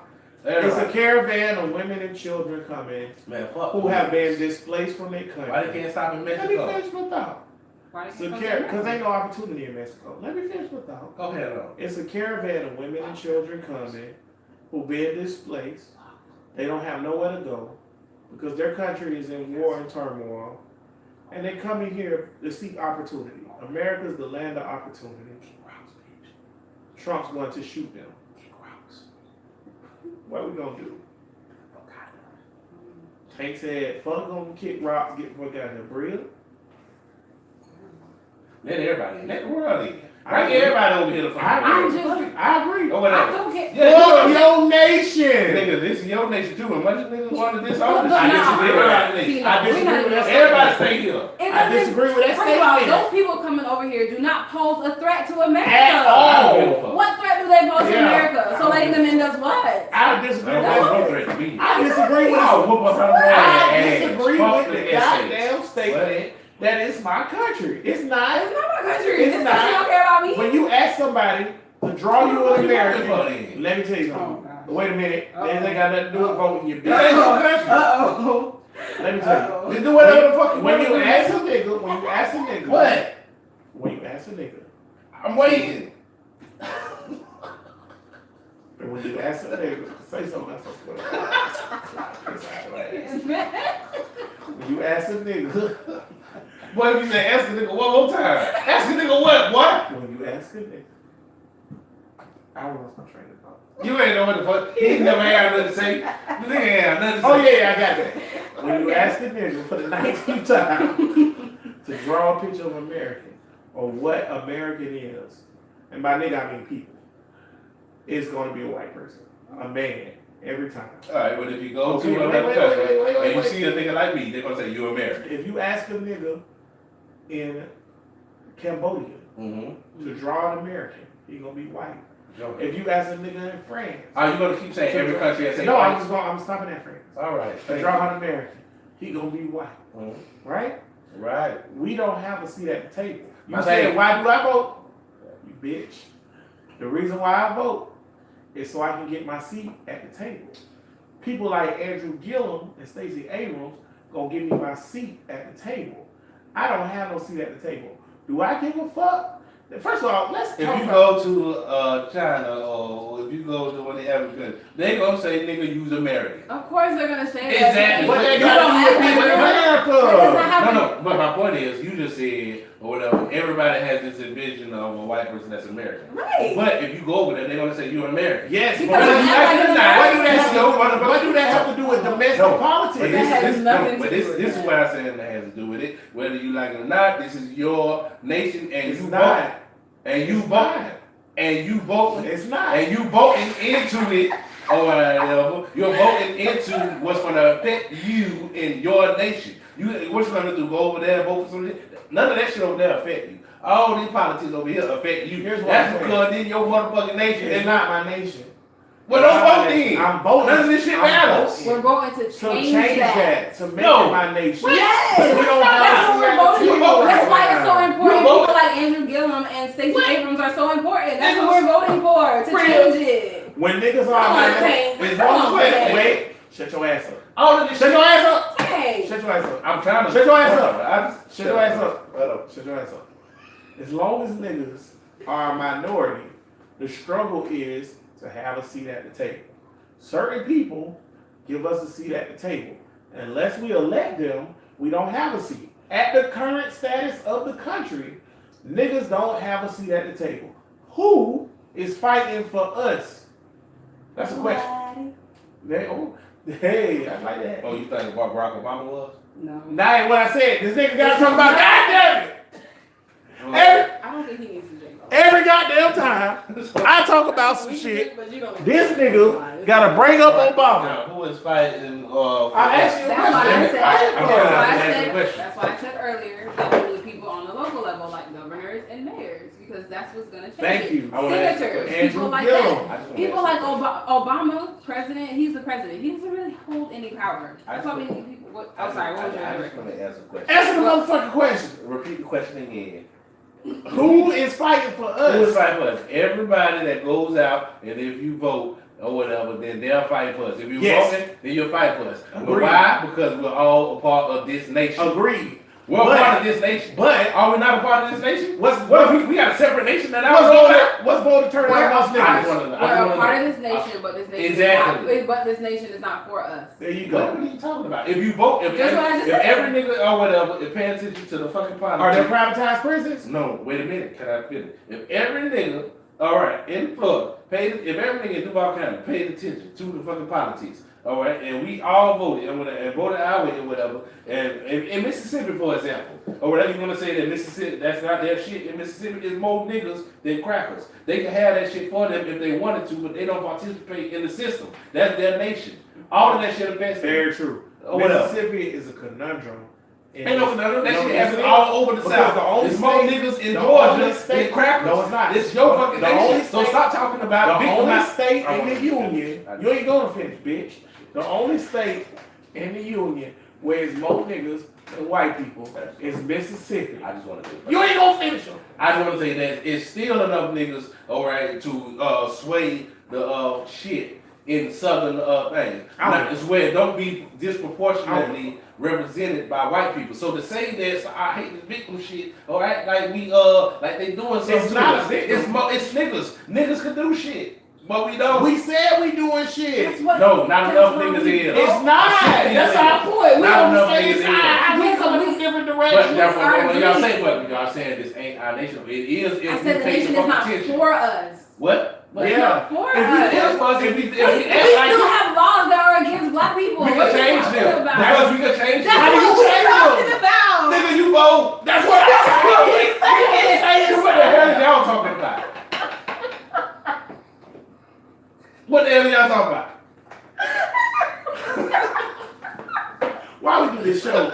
A: It's
B: Everybody.
A: a caravan of women and children coming
B: Man, fuck.
A: who have been displaced from their country.
B: Why they can't stop in
A: Let me
B: Mexico?
A: finish my thought.
D: Why
A: It's
D: they
A: a
D: can't
A: because
D: come to
A: ain't no opportunity in Mexico. Let me finish my thought.
B: Go ahead on.
A: It's a caravan of women and children coming who been displaced. They don't have nowhere to go because their country is in war and turmoil. And they coming here to seek opportunity. America's the land of opportunity. Trump's going to shoot them. What we gonna do? Tank said, fuck them, kick rocks, get the fuck out of here. Bria?
B: Let everybody in. Let the world in.
A: I
B: Bring
A: agree.
B: everybody over here to fuck.
D: I'm
B: with
D: just-
B: us.
A: I agree.
B: Or
D: I
B: whatever.
D: don't get.
B: Yeah,
A: Fuck
B: you
A: your nation!
B: Nigga, this is your nation too. And much niggas wanted this all this
D: But
B: shit.
D: no,
B: This is everybody's
D: see,
B: nation.
D: no,
A: I
D: we're
A: disagree
D: not
A: with
D: even-
A: that.
B: Everybody stay here.
D: It
A: I
D: doesn't-
A: disagree with that
D: First of all,
A: statement.
D: those people coming over here do not pose a threat to America.
A: At all.
B: I don't give a fuck.
D: What threat do they pose to
A: Yeah.
D: America? So letting them in does what?
A: I disagree
B: I
A: with
B: don't want no
A: that.
B: threat to me.
A: I disagree with
B: I'll
A: that.
B: whoop up her
A: I
B: ass.
A: disagree
B: Fuck
A: with
B: the
A: the
B: essays.
A: goddamn statement that it's my country. It's not.
D: It's not my country.
A: It's
D: This
A: not.
D: country don't care about me.
A: When you ask somebody to draw you an American,
B: American.
A: let me tell you
D: Oh,
A: something.
D: gosh.
A: Wait a minute.
D: Uh-oh.
A: This ain't got nothing to do with voting, you
B: That ain't
A: bitch.
B: no country.
D: Uh-oh.
A: Let me tell you.
B: You do whatever the fuck you
A: When
B: want
A: you
B: to
A: ask
B: do.
A: a nigga,
B: What?
A: when you ask a nigga,
B: I'm waiting.
A: and when you ask a nigga, say something else. When you ask a nigga,
B: Boy, if you say ask a nigga one more time. Ask a nigga what? What?
A: when you ask a nigga, I lost my train of thought.
B: You ain't know what the fuck. He never had nothing to say. You nigga ain't have nothing to say.
A: Oh yeah, I got that. When you ask a nigga for the 19th time to draw a picture of American or what American is, and by nigga I mean people, it's going to be a white person, a man, every time.
B: Alright, but if you go
A: Okay,
B: to another
A: wait,
B: country
A: wait,
B: and you
A: wait.
B: see a nigga like me, they're gonna say you American.
A: If you ask a nigga in Cambodia
B: Mm-hmm.
A: to draw an American, he gonna be white. If you ask a nigga in France.
B: Are you gonna keep saying every country and say
A: No,
B: white?
A: I'm stopping at France.
B: All right.
A: A drawing American. He gonna be white.
B: Mhm.
A: Right?
B: Right.
A: We don't have a seat at the table. You
B: My
A: said,
B: thing-
A: why do I vote? You bitch. The reason why I vote is so I can get my seat at the table. People like Andrew Gillum and Stacey Abrams gonna give me my seat at the table. I don't have no seat at the table. Do I give a fuck? First of all, let's
B: If
A: talk
B: you
A: about.
B: go to China or if you go to one of the African countries, they gonna say nigga use American.
D: Of course they're gonna say that.
B: Exactly.
A: But they
B: You
A: got
D: don't
A: to
D: have
A: be
D: to
A: with
D: do it. That does
A: America.
D: not happen.
B: No, but my point is, you just said or whatever. Everybody has this envision of a white person that's American.
D: Right.
B: But if you go over there, they're gonna say you're American.
A: Yes, but
D: Because
A: what
D: you
A: do
D: act like
A: that
D: you're
A: have
D: not.
A: what do that have to do with domestic
B: No,
A: politics?
B: But
D: That has nothing
B: but
D: to
B: this
D: do with
B: this is
D: that.
B: what I said that has to do with it. Whether you like it or not, this is your nation and
A: It's
B: you
A: not.
B: vote. And you
A: It's
B: vote.
A: not.
B: And you vote.
A: It's not.
B: And you voting into it or whatever. You're voting into what's gonna affect you in your nation. You what you gonna do? Go over there and vote for something? None of that shit over there affect you. All these politics over here affect you.
A: Here's what
B: That's
A: I'm saying.
B: because then your motherfucking nation
A: It's
B: is
A: not my nation.
B: Well,
A: It's
B: don't
A: not my
B: vote
A: nation.
B: then.
A: I'm voting.
B: None of this shit
A: I'm
B: matters.
A: voting.
D: We're going to
A: To
D: change,
A: change
D: that.
A: that, to make
B: No.
A: it my nation.
D: Yes.
A: We don't have
D: That's
A: a
D: what we're
A: seat at the
D: voting
A: table
D: for. That's
A: right
D: why it's so
A: now.
D: important.
B: You vote-
D: People like Andrew Gillum and Stacey
B: What?
D: Abrams are so important. That's
B: Niggas-
D: what we're voting for, to
B: Friends.
D: change it.
A: When niggas
D: Come
A: are
D: on,
A: like,
D: Tank.
A: it's
D: Come
A: one
D: on,
A: question.
D: Tank.
A: Wait, shut your ass up.
B: All of this
A: Shut
B: shit.
A: your ass up.
D: Hey.
A: Shut your ass up.
B: I'm trying to
A: Shut your ass up.
B: I just-
A: Shut your ass up.
B: Shut up.
A: Shut your ass up. As long as niggas are a minority, the struggle is to have a seat at the table. Certain people give us a seat at the table. Unless we elect them, we don't have a seat. At the current status of the country, niggas don't have a seat at the table. Who is fighting for us? That's a question. Hey, I like that.
B: Oh, you think what Barack Obama was?
D: No.
A: That ain't what I said. This nigga got to talk about goddamn it.
D: I don't think he needs to drink.
A: Every goddamn time I talk about some shit,
D: But you don't.
A: this nigga gotta bring up Obama.
B: Now, who is fighting?
A: I asked you a
D: That's why I
A: question.
D: said.
B: I'm
D: That's why I
B: asking a
D: said.
B: question.
D: That's why I said earlier that we need people on the local level, like governors and mayors, because that's what's gonna change.
A: Thank
D: it.
A: you.
B: I wanna ask you a
D: Senators,
B: question.
D: people
A: Andrew
D: like
A: Gillum.
D: that. People like Obama, president. He's the president. He doesn't really hold any power. That's why we need people. What? I'm sorry. What was your
B: I
D: other
B: just
D: question?
B: want to ask a question.
A: Answer the motherfucking question.
B: Repeat the question again.
A: Who is fighting for
B: Who is
A: us?
B: fighting for us? Everybody that goes out and if you vote or whatever, then they'll fight for us. If you
A: Yes.
B: voting, then you'll fight for us. But
A: Agreed.
B: why? Because we're all a part of this nation.
A: Agreed.
B: We're a
A: But-
B: part of this nation.
A: But
B: Are we not a part of this nation?
A: what's
B: What if we got a separate nation that I
A: what's
B: don't know about?
A: voter turnout
D: We're
A: amongst
D: a
A: niggas?
B: I just
D: part,
B: wanna-
D: we're
B: I just
D: a
B: wanna
D: part
B: know.
D: of this nation, but this nation
B: Exactly.
D: is not. But this nation is not for us.
A: There you
B: What
A: go.
B: are you talking about? If you vote, if
D: That's what I
B: every,
D: just
B: if
D: said.
B: every nigga or whatever is paying attention to the fucking politics.
A: Are there privatized prisons?
B: No, wait a minute. Can I finish? If every nigga, all right, in Florida, if every nigga in Duval County paid attention to the fucking politics, all right, and we all voted and voted our way or whatever, and in Mississippi, for example, or whatever you want to say that Mississippi, that's not their shit. In Mississippi, is more niggas than crackers. They can have that shit for them if they wanted to, but they don't participate in the system. That's their nation. All of that shit affects them.
A: Very true.
B: Or whatever.
A: Mississippi is a conundrum.
B: Ain't no conundrum. That
A: No,
B: shit
A: yes,
B: happens
A: it
B: all
A: is.
B: over the
A: Because
B: South.
A: the only
B: There's more
A: state-
B: niggas in
A: the
B: Georgia
A: only state-
B: than crackers.
A: No, it's not.
B: It's your fucking
A: The only
B: nation. So
A: state-
B: stop talking about
A: The
B: big
A: only
B: amount.
A: state
B: I
A: in the
B: wanna-
A: union, you ain't gonna finish, bitch. The only state in the union where it's more niggas than white people is Mississippi.
B: I just want to.
A: You ain't gonna finish them.
B: I just want to say that it's still enough niggas, all right, to sway the shit in southern things. Not it's where it don't be disproportionately represented by white people. So to say that I hate this victim shit, all right, like we like they doing something
A: It's
B: to
A: not
B: us.
A: a victim.
B: It's niggas. Niggas can do shit, but we don't.
A: We said we doing shit.
D: That's what-
B: No, not
D: that's
B: enough
D: why
B: niggas
D: we
B: is.
A: It's not. That's our point. We
B: Not
A: on the
B: enough
A: same
B: niggas in.
A: side. We
D: Yeah,
A: coming
D: we-
A: from different
B: But
A: directions.
B: that's what
D: I
B: when y'all
D: agree.
B: say what y'all saying this ain't our nation. It is if
D: I
B: we
D: said the
B: pay
D: nation
B: the
D: is not
B: fucking attention.
D: for us.
B: What?
D: But
A: Yeah.
D: it's not for
B: If we
D: us.
B: if us, if we
D: We still have laws that are against black people.
B: we
D: What
B: can
D: are you
B: change
D: talking
B: them.
D: about?
B: Because we can change
D: That's
B: them.
A: How do you
D: what we're
A: change
D: talking
A: them?
D: about.
B: Nigga, you vote.
A: That's what I said.
B: What the hell y'all talking about? What the hell y'all talking about?
A: Why we do this show?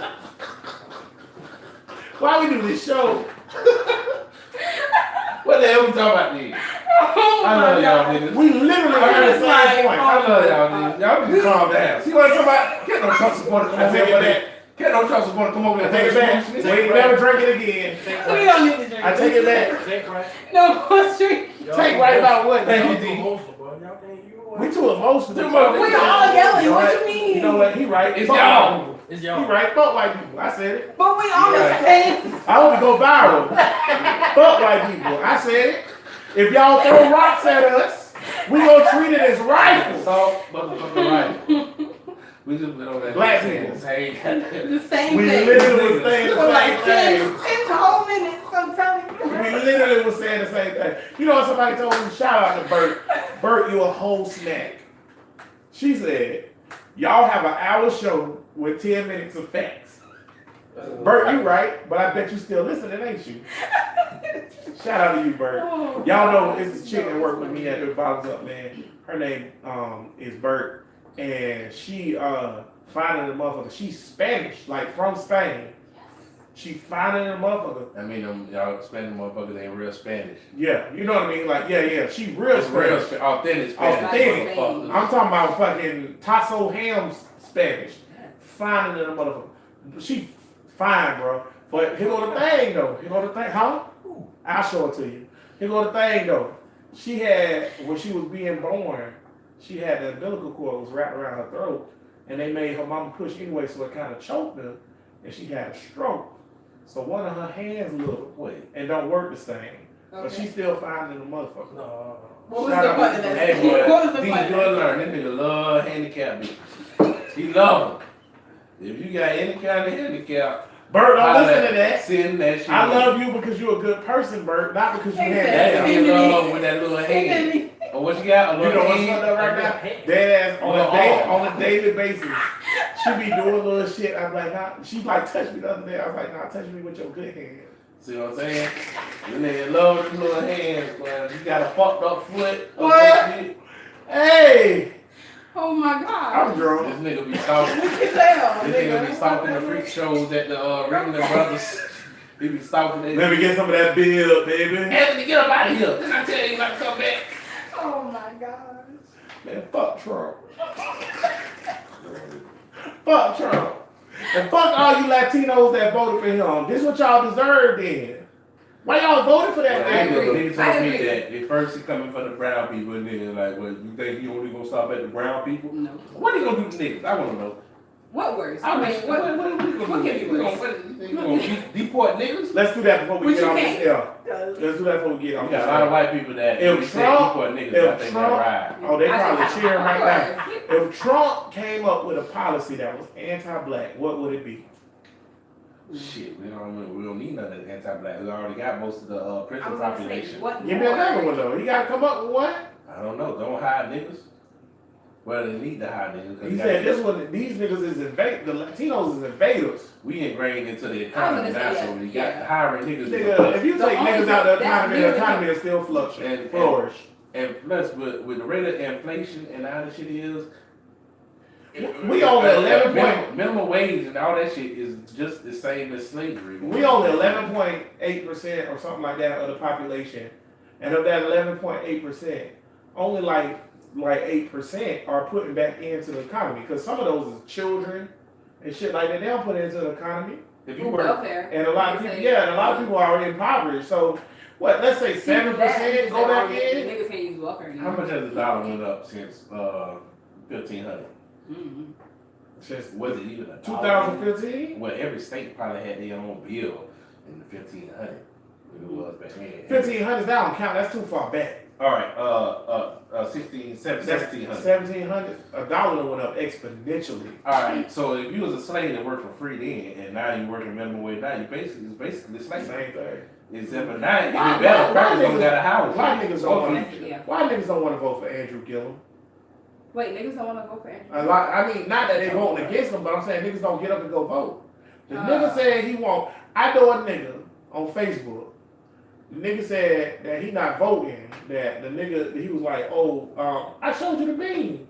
A: Why we do this show?
B: What the hell we talking about then? I love y'all niggas.
A: We literally had the same point.
B: I love y'all niggas. Y'all need to calm down. See what I'm talking about? Can't no Trump supporter come
A: I
B: over
A: take it
B: there.
A: back.
B: Can't no Trump supporter come over there.
A: I take it back. We ain't never drink it again.
D: We don't need to drink.
A: I take it back.
C: Take right.
D: No more street.
A: Take right about what?
B: Thank
C: Y'all
B: you,
C: too
B: D.
C: emotional, bro. Y'all can't.
A: We too emotional.
B: Too emotional.
D: We all yelling.
A: You know
D: What
A: what?
D: you mean?
A: You know what? He right.
B: It's
A: Fuck
B: y'all.
A: white people.
C: It's
A: He
C: y'all.
A: right. Fuck white people. I said it.
D: But we on the
B: Right.
D: same.
A: I hope it go viral. Fuck white people. I said it. If y'all throw rocks at us, we gonna treat it as rifles.
B: So, motherfucking right. We just been on that.
A: Black
B: saying
A: people.
B: the same goddamn-
D: The same
A: We
D: thing.
A: literally was saying
D: For
A: the
D: like
A: same
D: 10
A: thing.
D: whole minutes, I'm telling
A: We
D: you.
A: literally was saying the same thing. You know what somebody told me? Shout out to Bert. Bert, you a whole snack. She said, y'all have an hour show with 10 minutes of facts. Bert, you right, but I bet you still listening, ain't you? Shout out to you, Bert.
D: Oh,
A: Y'all know it's this chick that worked with me at the Bottoms Up, man. Her name is Bert, and she finding the motherfucker. She's Spanish, like from Spain. She finding the motherfucker.
B: I mean, y'all Spanish motherfuckers ain't real Spanish.
A: Yeah, you know what I mean? Like, yeah. She real
B: It's real
A: Spanish.
B: authentic Spanish.
A: Authentic.
B: motherfuckers.
A: I'm talking about fucking Tasso Ham's Spanish. Finding the motherfucker. She fine, bro. But here go the thing, though. Here go the thing. Huh? I'll show it to you. Here go the thing, though. She had, when she was being born, she had the umbilical cord was wrapped around her throat, and they made her mama push anyway, so it kind of choked her, and she had a stroke. So one of her hands little
B: Wait.
A: and don't work the same, but
D: Okay.
A: she's still finding the motherfucker.
C: No.
D: What was
A: Shout
D: the
A: out
D: button
A: to
D: that
B: Hey,
D: said?
B: boy,
D: What was the
B: D
D: button?
B: good learn. That nigga love handicapped people. He love them. If you got any kind of handicap,
A: Bert, don't
B: holla
A: listen
B: at-
A: to that.
B: Send that shit.
A: I
B: in.
A: love you because you're a good person, Bert, not because you had
B: That
A: that.
B: nigga love with that little hand. Or what you got? A
A: You
B: little
A: know what's
B: hand?
A: fucked up right now? Dead ass on a daily basis. She be doing little shit. I'm like, nah. She like touched me the other day. I was like, nah, touch me with your good hand.
B: See what I'm saying? You nigga love them little hands, man. You got a fucked up foot. or
A: What?
B: some shit.
A: Hey,
D: Oh my
A: I'm
D: God.
A: drunk.
B: This nigga be stalking.
D: You can tell,
B: This nigga be stalking the freak shows at the Ringling Brothers. He be stalking that.
A: Let me get some of that bill, baby.
B: Anthony, get up out of here. Didn't I tell you not to come back?
D: Oh my gosh.
A: Man, fuck Trump. Fuck Trump. And fuck all you Latinos that voted for him. This what y'all deserve then. Why y'all voted for that
D: I
A: man?
D: agree.
B: Nigga
D: I
B: told me
D: agree.
B: that at first he coming for the brown people, and then like, well, you think he only gonna stop at the brown people?
D: No.
B: What he gonna do to niggas? I wanna know.
D: What worse?
B: I mean, what we gonna
D: what
B: do?
D: can be
B: We
D: worse?
B: gonna deport niggas?
A: Let's do that before we
D: But
A: get
D: you
A: off
D: can't.
A: this air. Let's do that before we get
B: We
A: off
B: got
A: this
B: a lot of
A: air.
B: white people that
A: If
B: we say
A: Trump-
B: deport niggas,
A: if
B: I think
A: Trump-
B: that ride.
A: Oh, they
D: I
A: probably
D: just-
A: cheering right now.
D: Of
A: If Trump came up with a policy that was anti-black, what would it be?
B: Shit, we don't need none of that anti-black. We already got most of the
D: I
B: prison
D: was gonna say,
B: population.
D: what
A: Give me
D: more?
A: another one though. He got to come up with one.
B: I don't know. Don't hire niggas. Well, they need to hire niggas. 'cause
A: He
B: they
A: said
B: got-
A: this one. These niggas is invade. The Latinos is invaders.
B: We ingrained into the
D: I
B: economy
D: was
B: now,
D: gonna say,
B: so we got
D: yeah.
B: hiring niggas.
A: Nigga, if you
D: The
A: take
D: only
A: niggas out of the
D: thing-
A: economy will still
B: And-
A: flourish.
B: And plus, with the rate of inflation and how the shit is,
A: We only 11
B: minimum wage and all that shit is just the same as slavery.
A: We only 11.8% or something like that of the population, and of that 11.8%, only like 8% are putting back into the economy because some of those is children and shit like that. They don't put it into the economy,
B: If you work,
D: Welfare.
A: and a lot of people, yeah, and a lot of people are already impoverished. So what? Let's say 7% go back in.
D: Niggas can't use welfare
B: how
D: anymore.
B: much has the dollar went up since 1500?
D: Mhm.
A: Since
B: Was it even a dollar?
A: 2015,
B: Well, every state probably had their own bill in the 1500. It was back then.
A: 1500s. That don't count. That's too far back.
B: All right, 1700.
A: 1700s. A dollar went up exponentially.
B: All right, so if you was a slave that worked for free then, and now you working minimum wage now, it's basically slavery.
A: Same thing.
B: Except for now, you
A: Why-
B: better.
A: why
B: Probably don't
A: niggas-
B: got a house.
A: why niggas don't want
D: Yeah.
A: Why niggas don't want to vote for Andrew Gillum?
D: Wait, niggas don't want to vote for Andrew.
A: A lot. I mean, not that they voting against him, but I'm saying niggas don't get up and go vote. The nigga said he won't. I know a nigga on Facebook. The nigga said that he not voting. That the nigga he was like, I showed you the meme.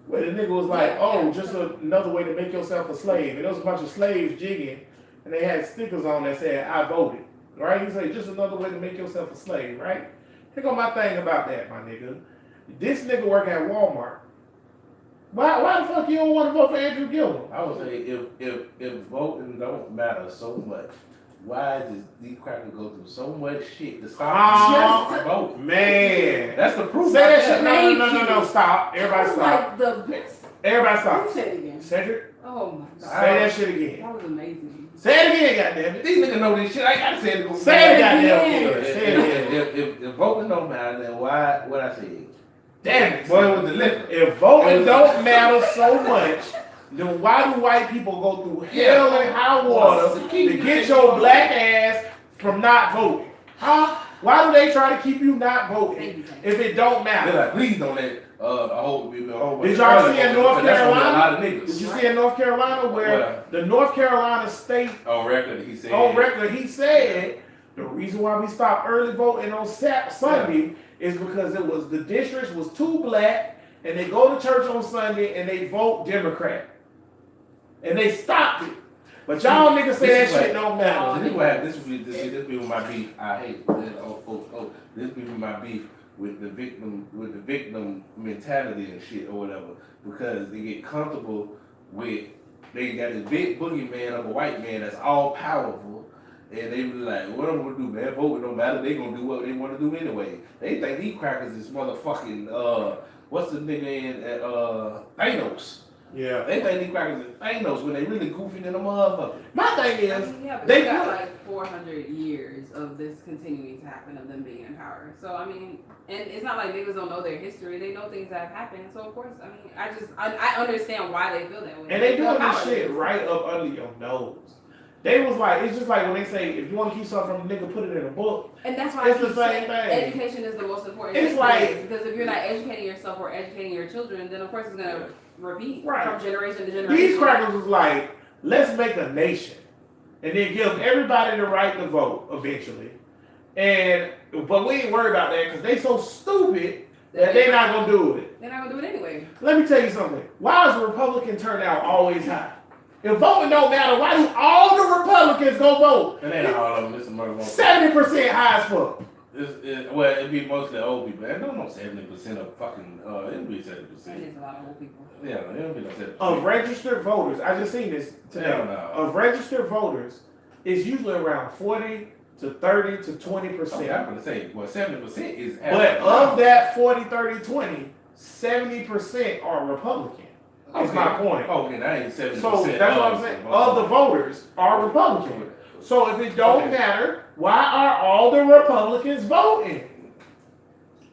A: Where the nigga was like, just another way to make yourself a slave. And there was a bunch of slaves jigging, and they had stickers on that said, I voted. Right? He said, just another way to make yourself a slave, right? Here go my thing about that, my nigga. This nigga work at Walmart. Why the fuck you don't want to vote for Andrew Gillum?
B: I would say if voting don't matter so much, why does these crackers go through so much shit to stop you from voting?
A: Man.
B: That's the proof.
A: Say that shit.
D: Thank
A: No. Stop. Everybody stop.
D: Like the best.
A: Everybody stop.
D: Say it again.
A: Cedric,
D: Oh my
A: say
D: god.
A: that shit again.
D: That was amazing.
A: Say it again, goddammit.
B: These niggas know this shit. I gotta say it.
A: Say it goddamn
D: again.
A: again. Say it again.
B: If voting don't matter, then why? What I say?
A: Damn it.
B: Boy, with the liquor.
A: If voting don't matter so much, then why do white people go through hell and high water to get your black ass from not voting? Huh? Why do they try to keep you not
D: Thank
A: voting
D: you.
A: if it don't
B: They're
A: matter?
B: like, please don't let a whole
A: Did y'all see in North
B: That's gonna be a
A: Carolina?
B: lot of niggas.
A: Did you see in North Carolina where the North Carolina state
B: On record, he said.
A: on record he said the reason why we stopped early voting on Sunday is because the districts was too black and they go to church on Sunday and they vote Democrat. And they stopped it. But y'all niggas say that shit don't matter.
B: This is what happened. This be with my beef. I hate this. This be with my beef with the victim mentality and shit or whatever, because they get comfortable with they got this big boogeyman of a white man that's all powerful, and they be like, what I'm gonna do, man? Vote don't matter. They gonna do what they want to do anyway. They think these crackers is motherfucking what's the nigga in Thanos?
A: Yeah.
B: They think these crackers is Thanos when they really goofy than a motherfucker.
A: My thing is,
D: Yeah, but
A: they
D: they got
A: put-
D: like 400 years of this continuing to happen, of them being in power. So I mean, and it's not like niggas don't know their history. They know things that have happened. So of course, I mean, I understand why they feel that way.
A: and they
D: feel
A: doing this
D: powerless.
A: shit right up under your nose. They was like, it's just like when they say, if you want to keep something from a nigga, put it in a book.
D: And that's why
A: It's
D: I
A: the
D: keep
A: same
D: saying
A: thing.
D: education is the most important.
A: It's
D: thing
A: like-
D: because if you're not educating yourself or educating your children, then of course it's gonna repeat
A: Right.
D: from generation to generation.
A: These crackers was like, let's make a nation. And then give everybody the right to vote eventually. But we ain't worried about that because they so stupid that they not gonna do it.
D: They're not gonna do it anyway.
A: Let me tell you something. Why is the Republican turnout always high? If voting don't matter, why do all the Republicans go vote?
B: It ain't all of them. It's a murder.
A: 70% high as fuck.
B: Well, it'd be mostly old people. I don't know 70% of fucking. It'd be 70%.
D: And it's a lot of old people.
B: Yeah, it'll be no 70%.
A: Of registered voters, I just seen this today.
B: Hell no.
A: Of registered voters, it's usually around 40 to 30 to 20%.
B: Okay, I'm gonna say, well, 70% is.
A: But of that 40, 30, 20, 70% are Republican. That's my point.
B: Okay, that ain't 70%.
A: So that's what I'm saying. Of the voters are Republican. So if it don't matter, why are all the Republicans voting?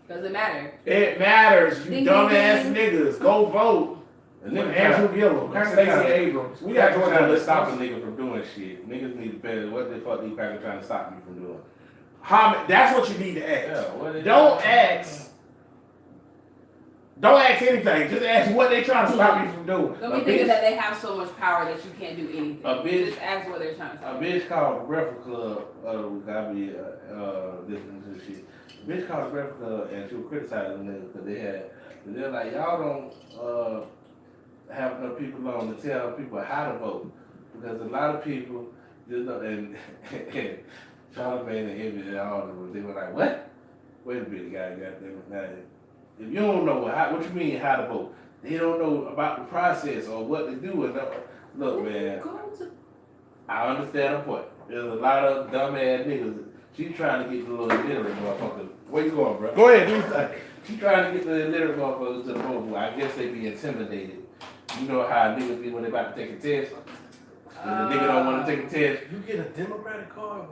D: Doesn't matter.
A: It matters, you
D: Ding,
A: dumbass
D: ding, ding.
A: niggas. Go vote
B: And
A: for
B: niggas
A: Andrew Gillum,
B: Crackers
A: Stacey
B: gotta-
A: Abrams. We
B: We
A: got
B: got
A: Georgia
B: trying to stop a
A: listeners.
B: nigga from doing shit. Niggas need to better. What the fuck these crackers trying to stop me from doing?
A: That's what you need to ask.
B: Yeah, what they
A: Don't ask. Don't ask anything. Just ask what they trying to stop you from doing.
D: Don't
B: A
D: be thinking
B: bitch-
D: that they have so much power that you can't do anything.
B: A bitch-
D: Just ask what they're trying to
B: A
D: say.
B: bitch called Breakfast Club, got me listening to this shit. A bitch called Breakfast Club and she was criticizing them because they're like, y'all don't have enough people on to tell people how to vote. Because a lot of people just know, and Charlamagne and Emmett and all of them, they were like, what? Wait a minute, guys, goddamn it. Now, if you don't know what you mean how to vote, they don't know about the process or what to do. And look, man.
D: Go to
B: I understand her point. There's a lot of dumbass niggas. She trying to get the little illiterate motherfuckers. Where you going, bro?
A: Go ahead, do your thing.
B: She trying to get the illiterate motherfuckers to the vote. Well, I guess they be intimidated. You know how niggas be when they about to take a test? When the nigga don't want to take a test.
C: You get a Democratic card?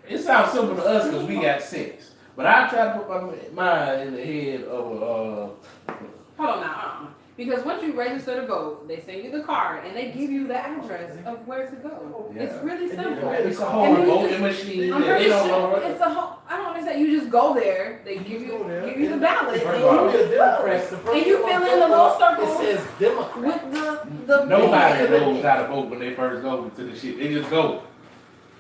B: It sounds simple to us because we got sense. But I try to put my mind in the head of
D: Hold on now, Because once you register to vote, they send you the card and they give you the address of where to go.
B: Yeah.
D: It's really
C: And
D: simple.
B: it's a
D: And
B: whole
D: then you
B: voting
D: just-
B: machine.
D: I'm
B: that
D: pretty
B: they don't
D: sure
B: know.
D: it's a whole. I don't understand. You just go there. They give you the ballot,
B: First
D: and
B: of all,
D: you just vote. And you fill in the little circles
C: It says Democrat.
D: with the.
B: Nobody knows how to vote when they first go to the shit. They just go.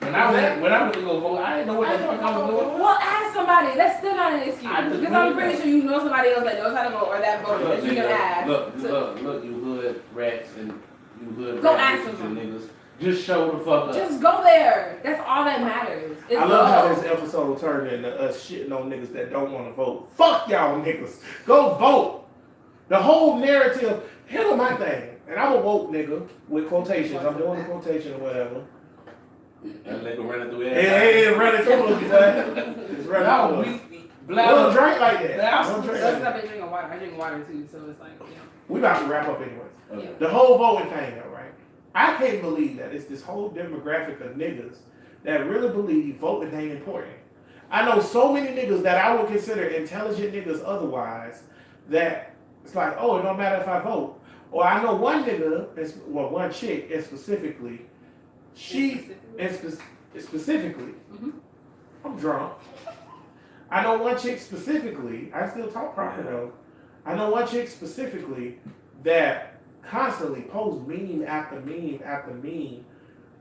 B: When I went to go vote, I didn't know what the fuck I was doing.
D: Well, ask somebody. That's still not an excuse.
B: I just
D: Because I'm
B: really
D: pretty sure you know somebody else that knows how to vote or that voter that you can ask.
B: Look, you hood rats and you hood
D: Go
B: rat
D: ask
B: bitches
D: them.
B: and niggas. Just show the fuck up.
D: Just go there. That's all that matters. It's
A: I love how
D: go.
A: this episode turned into us shitting on niggas that don't want to vote. Fuck y'all niggas. Go vote. The whole narrative. Here's my thing. And I'm a woke nigga with quotations. I'm doing a quotation or whatever.
B: That nigga running through
A: Hey, running through us, man. It's running
B: No,
A: through us.
B: we
A: We don't drink like that.
B: That's-
A: We don't drink
D: That's
A: like
D: because I've
A: that.
D: been drinking water. I drink water too, so it's like, yeah.
A: We about to wrap up anyways.
B: Okay.
A: The whole voting thing, though, right? I can't believe that it's this whole demographic of niggas that really believe voting ain't important. I know so many niggas that I would consider intelligent niggas otherwise that it's like, oh, it don't matter if I vote. Or I know one nigga, one chick, and specifically, specifically,
D: Mhm.
A: I'm drunk. I know one chick specifically, I still talk proper though. I know one chick specifically that constantly posts meme after meme after meme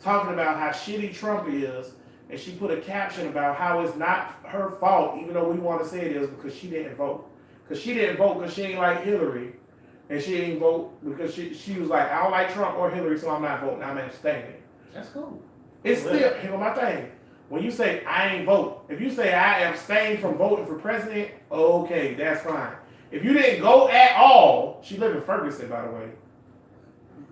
A: talking about how shitty Trump is, and she put a caption about how it's not her fault, even though we want to say it is, because she didn't vote. Because she didn't vote because she ain't like Hillary, and she didn't vote because she was like, I don't like Trump or Hillary, so I'm not voting, I'm abstaining.
B: That's cool.
A: It's still, here's my thing. When you say I ain't vote, if you say I abstain from voting for president, okay, that's fine. If you didn't go at all, she live in Ferguson, by the way.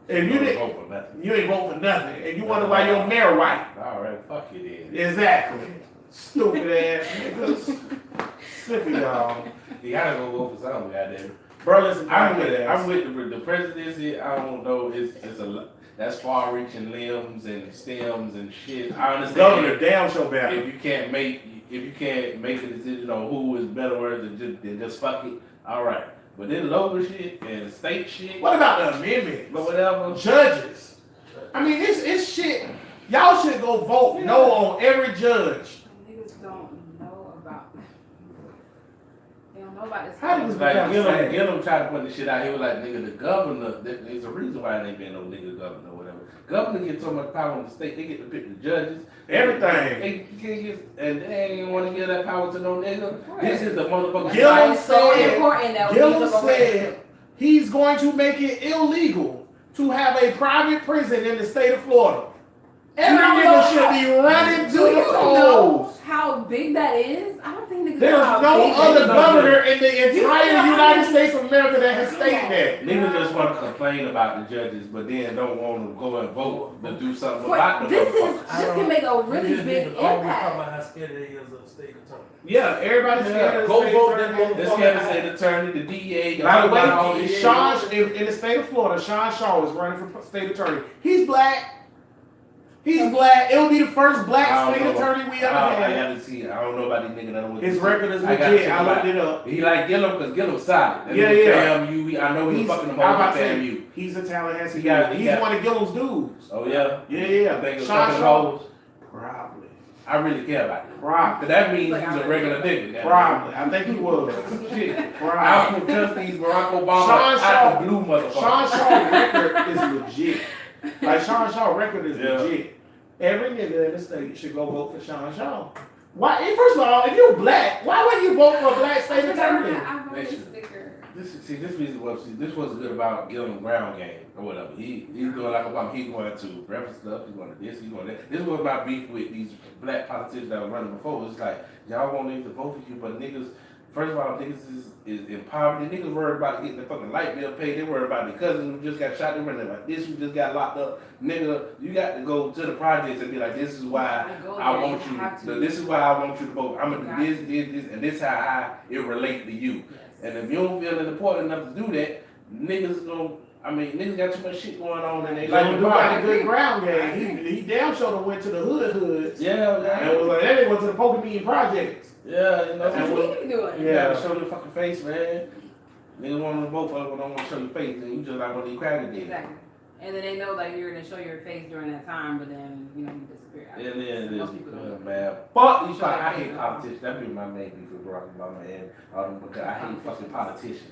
A: If you didn't,
B: vote for nothing.
A: you ain't vote for nothing, and you wonder why your mayor white.
B: All right, fuck you then.
A: Exactly. Stupid ass niggas. Sick of y'all.
B: You gotta go vote for something, goddamn.
A: Bro, listen,
B: I'm
A: I'm
B: with the presidency. I don't know. It's a that's far-reaching limbs and stems and shit. I understand.
A: Governor, damn show better.
B: If you can't make a decision on who is better words than just fuck it, all right. But then local shit and state shit,
A: What about the amendment?
B: but whatever.
A: Judges. I mean, it's shit. Y'all should go vote no on every judge.
D: Niggas don't know about. They don't know about this.
A: How did this
B: Like
A: become sad?
B: Gillum tried to put the shit out. He was like, nigga, the governor. There's a reason why there ain't been no nigga governor or whatever. Governor get so much power in the state. They get to pick the judges.
A: Everything.
B: And they ain't want to give that power to no nigga. This is the motherfucker.
A: Gillum
D: Why it's so
A: said-
D: important that we
A: Gillum
D: took away.
A: said he's going to make it illegal to have a private prison in the state of Florida. Every
D: You
A: nigga
D: know
A: should be running to
D: Do
A: the
D: you know
A: polls.
D: how big that is? I don't think niggas
A: There's
D: know how
A: no
D: big
A: other
D: that is.
A: governor in the
D: You
A: entire
D: know how
A: United
D: many-
A: States of America that has stated that.
B: Niggas just want to complain about the judges, but then don't want to go and vote to do something
D: What-
B: about the
D: this
B: motherfuckers.
D: can make a really
C: These
D: big
C: niggas always
D: impact.
C: talking about how scared they is of the state attorney.
A: Yeah, everybody's scared of the
C: Go
A: state
C: vote
A: attorney.
C: that
B: This guy said attorney, the DA.
A: By the
B: all
A: way,
B: this
A: Sean,
B: shit.
A: in the state of Florida, Sean Shaw is running for state attorney. He's black. He's black. It'll be the first black
B: I don't
A: state
B: know.
A: attorney we ever
B: I
A: had.
B: gotta see. I don't know about these niggas. I don't know
A: His record is
B: I gotta
A: legit.
B: check
A: I
B: him
A: looked
B: out.
A: it up.
B: He like Gillum because Gillum's solid. That
A: Yeah,
B: nigga
A: yeah.
B: FAMU. I know he's
A: He's,
B: fucking the
A: I'm
B: whole
A: about to say,
B: FAMU.
A: he's a Tallahassee
B: He got-
A: guy.
B: he
A: He's
B: got-
A: one of Gillum's dudes.
B: Oh yeah.
A: Yeah,
B: I
A: yeah.
B: think it's
A: Sean
B: fucking
A: Shaw.
B: hoes.
A: Probably.
B: I really care about it.
A: Probably.
B: Cause that means
D: Like,
B: he's a regular nigga. that
A: Probably. I think he was.
B: Shit. I
A: Probably.
B: don't trust these Barack Obama
A: Sean Shaw-
B: out the blue
A: Sean
B: motherfucker.
A: Shaw's record is legit. Like Sean Shaw's record is
B: Yeah.
A: legit. Every nigga in the state should go vote for Sean Shaw. Why? First of all, if you're black, why wouldn't you vote for a black state attorney?
D: I wrote
B: They
D: a
B: should.
D: sticker.
B: This was good about Gillum ground game or whatever. He's doing like Obama. He's going to breakfast stuff. He's going to this. He's going to that. This was my beef with these black politicians that were running before. It's like y'all want niggas to vote for you, but niggas. First of all, niggas is in poverty. Niggas worried about getting their fucking light bill paid. They worried about their cousin who just got shot. They worried about this who just got locked up. Nigga, you got to go to the projects and be like, this is why I want you. This is why I want you to vote. I'm gonna do this, and this how it relate to you. And if you don't feel it important enough to do that, niggas niggas got too much shit going on in their
A: Like
B: life.
A: dude got a good ground game. He damn sure done went to the hoods.
B: Yeah,
A: And was like, that nigga went to the Pokemon projects.
B: yeah, you know.
D: That's what we be doing.
B: You gotta show your fucking face, man. Niggas want to vote for it, but don't want to show your face. Then you just like one of these crackers did.
D: Exactly. And then they know like you're gonna show your face during that time, but then you disappear.
B: Yeah, yeah,
D: Most people don't.
B: man. Fuck these.
D: Show their
B: I
D: face,
B: hate
D: though.
B: politicians. That be my main beef with Barack Obama and because I hate fucking politicians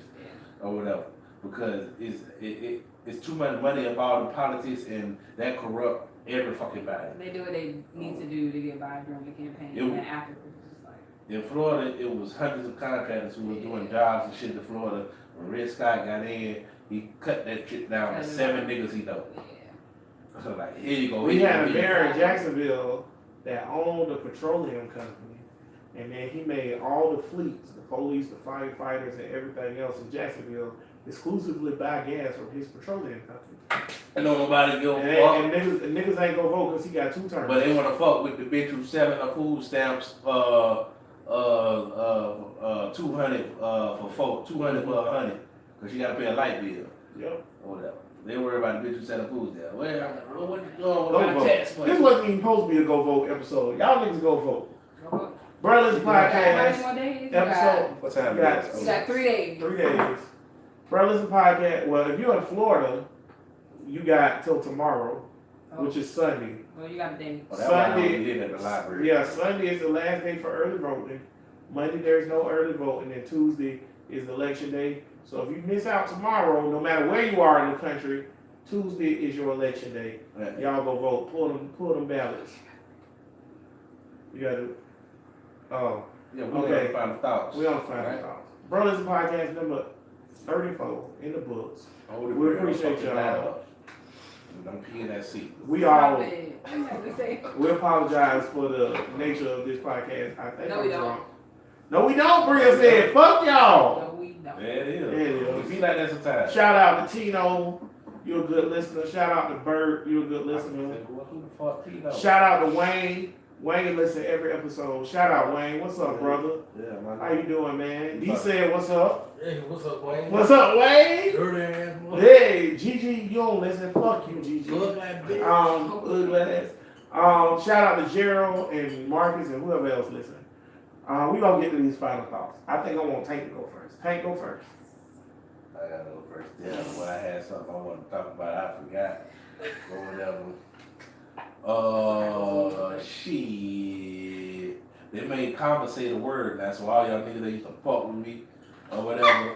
B: or whatever because it's too much money involved in politics and that corrupt every fucking body.
D: They do what they need to do to get by during the campaign,
B: It
D: and
B: was-
D: then afterwards, it's just like.
B: In Florida, it was hundreds of contractors who were doing jobs and shit in Florida. When Red Scott got in, he cut that shit down to 7 niggas he know.
D: Yeah.
B: So like, here you go.
A: We
B: here
A: had a
B: you go, here you
A: mayor in
B: go.
A: Jacksonville that owned a petroleum company, and then he made all the fleets, the police, the firefighters, and everything else in Jacksonville exclusively buy gas from his petroleum company.
B: And don't nobody give
A: And,
B: a fuck.
A: and niggas ain't gonna vote because he got 2 terms.
B: But they wanna fuck with the bitch who's selling her food stamps, 200 for 200 for 100, cause she gotta pay a light bill
A: Yep.
B: or whatever. They worry about the bitch who selling food stamps. Well, I'm like, well, what you doing with
A: Go
B: my
A: vote.
B: tax money?
A: This wasn't even supposed to be a go vote episode. Y'all niggas go vote.
D: Go vote.
A: Brothers
D: How many
A: Podcast
D: more days? You
A: episode.
B: What time
A: Yeah.
B: is
D: You got 3 days.
A: 3 days. Brothers Podcast. Well, if you're in Florida, you got till tomorrow, which is Sunday.
D: Well, you got a day.
B: Oh, that one I
A: Sunday-
B: only did at the library.
A: Yeah, Sunday is the last day for early voting. Monday there's no early voting, and Tuesday is election day. So if you miss out tomorrow, no matter where you are in the country, Tuesday is your election day.
B: Yeah.
A: Y'all go vote. Pull them ballots. You gotta. Oh,
B: Yeah, we
A: Okay.
B: okay. Final thoughts.
A: we on final
B: Right.
A: thoughts. Brothers Podcast number 34 in the books.
B: Hold it
A: We
B: real.
A: appreciate
B: Fucking
A: y'all.
B: ladder up. Don't pee in that seat.
A: We
D: Stop
A: all.
D: it. I have to say.
A: We apologize for the nature of this podcast. I think
D: No,
A: I'm
D: we don't.
A: drunk. No, we don't. Bria said, "Fuck y'all."
D: No, we don't.
B: There it is.
A: There it is.
B: It be like that sometimes.
A: Shout out to Tino, you a good listener. Shout out to Bert, you a good listener.
B: Who the fuck Tino?
A: Shout out to Wayne. Wayne listen every episode. Shout out Wayne. What's up, brother?
B: Yeah, man.
A: How you doing, man? He said, "What's up?"
C: Hey, what's up, Wayne?
A: What's up, Wayne?
C: Dirty ass.
A: Hey, Gigi, you don't listen. Fuck you, Gigi.
C: Look like bitch.
A: Ugly ass. Shout out to Gerald and Marcus and whoever else listen. We gonna get to these final thoughts. I think I want Tank to go first. Tank, go first.
B: I gotta go first. Yeah, when I had something I wanted to talk about, I forgot. Or whatever. Shit. They made compensate a word now, so all y'all niggas that used to fuck with me or whatever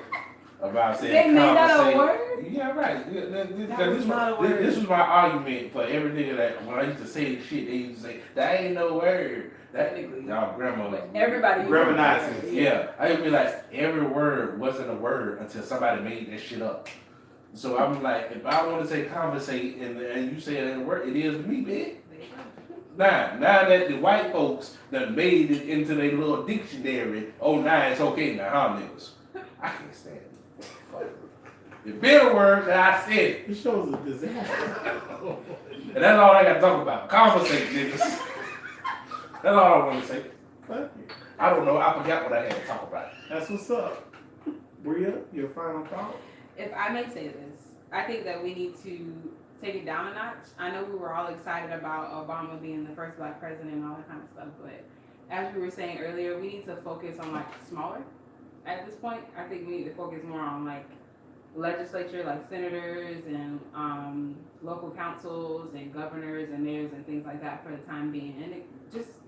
B: about saying
D: They made that a
B: compensate.
D: word?
B: Yeah, right.
D: That was not a word.
B: This was my argument for every nigga that when I used to say the shit, they used to say, that ain't no word. That nigga, y'all grandma.
D: Everybody.
A: Grandma Nazis.
B: Yeah, I used to be like, every word wasn't a word until somebody made that shit up. So I'm like, if I want to say conversate and you say it ain't a word, it is to me, bitch. Now that the white folks that made it into their little dictionary, oh, now it's okay now, huh, niggas? I can't stand it. Fuck it. It been a word that I said it.
A: This show's a disaster.
B: And that's all I got to talk about. Conversate, niggas. That's all I want to say.
A: Fuck you.
B: I don't know. I forgot what I had to talk about.
A: That's what's up. Bria, your final thought?
D: If I may say this, I think that we need to take it down a notch. I know we were all excited about Obama being the first black president and all that kind of stuff, but as we were saying earlier, we need to focus on like smaller. At this point, I think we need to focus more on like legislature, like senators and local councils and governors and mayors and things like that for the time being. And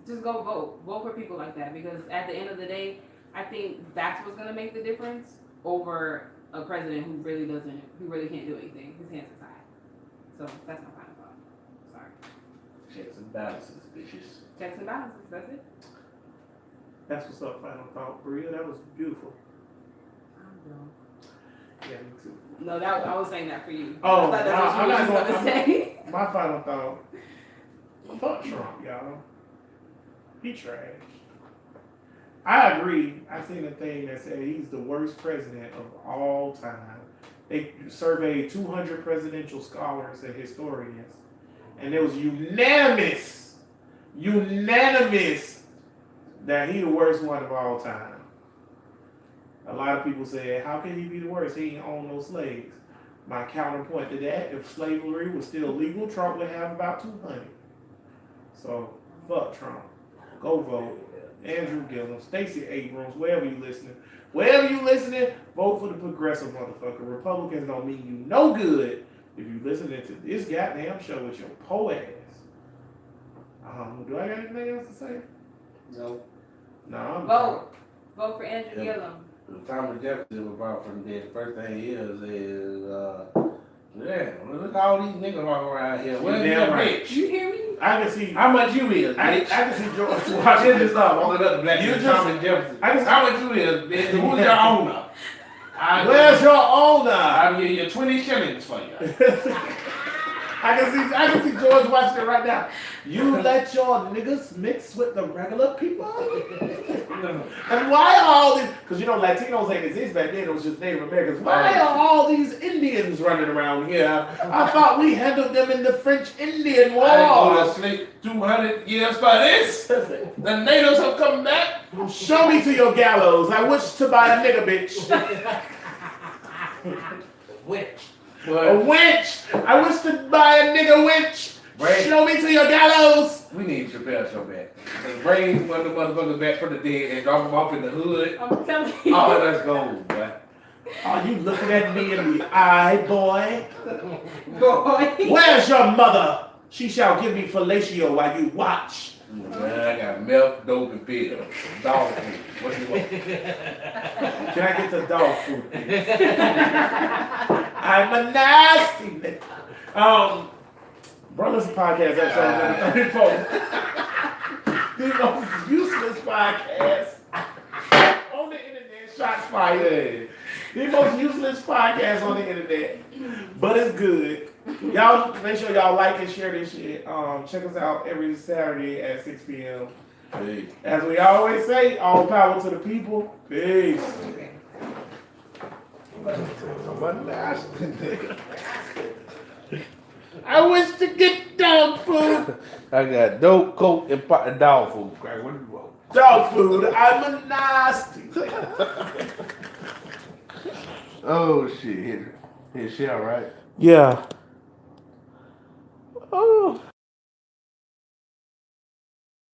D: just go vote for people like that, because at the end of the day, I think that's what's gonna make the difference over a president who really can't do anything. His hands are tied. So that's my final thought. Sorry.
B: Checks and balances, bitches.
D: Checks and balances. That's it.
A: That's what's up, final thought. Bria, that was beautiful.
D: I'm done.
A: Yeah, me too.
D: No, I was saying that for you.
A: Oh,
D: I thought that's what
A: I'm
D: you were
A: not
D: just
A: gonna-
D: gonna say.
A: My final thought. Fuck Trump, y'all. He trash. I agree. I seen a thing that said he's the worst president of all time. They surveyed 200 presidential scholars and historians, and it was unanimous that he the worst one of all time. A lot of people said, how can he be the worst? He ain't own no slaves. My counterpoint to that, if slavery was still legal, Trump would have about 200. So, fuck Trump. Go vote. Andrew Gillum, Stacey Abrams, wherever you listening. Wherever you listening, vote for the progressive motherfucker. Republicans don't mean you no good if you listening to this goddamn show with your po ass. Do I got anything else to say?
B: No.
A: No, I'm
D: Vote for Andrew
B: Yeah.
D: Gillum.
B: Thomas Jefferson was brought from the first thing he is, look at all these niggas walking around here. Where's
A: Damn
B: your
A: right.
B: bitch?
D: You hear me?
A: I can see.
B: How much you is,
A: I
B: bitch?
A: can see George
B: Watch this
A: Washington.
B: stuff. All of the black
A: You
B: people,
A: just-
B: Thomas Jefferson.
A: I just-
B: How much you is, bitch? Who's your owner?
A: Where's your owner?
B: I'll give you 20 shillings for you.
A: I can see George watching it right now. You let your niggas mix with the regular people? And why are all these, because you know Latinos ain't exist back then, it was just Native Americans. Why are all these Indians running around here? I thought we handled them in the French Indian War.
B: I ain't go to sleep 200 years for this. The natives have come back.
A: Show me to your gallows. I wish to buy a nigga bitch.
C: Witch.
A: A
B: But
A: winch. I wish to buy a nigga winch.
B: Right.
A: Show me to your gallows.
B: we need Chappelle show back. And bring one of the motherfuckers back from the dead and drop them off in the hood.
D: I'm telling you.
B: Oh, let's go, boy.
A: Are you looking at me in the eye, boy?
D: Boy.
A: Where's your mother? She shall give me fellatio while you watch.
B: Man, I got meth, dope, and pills. Dog food. What you want?
A: Can I get the dog food, please? I'm a nasty nigga. Brothers Podcast episode number 34. The most useless podcast on the internet. Shots fired. The most useless podcast on the internet. But it's good. Y'all make sure y'all like and share this shit. Check us out every Saturday at 6 p.m.
B: Hey.
A: As we always say, all power to the people. Peace. I wish to get dog food.
B: I got dope, coke, and dog food. Craig, what do you want?
A: Dog food. I'm a nasty.
B: Oh shit, hit shit, all right.
A: Yeah. Oh.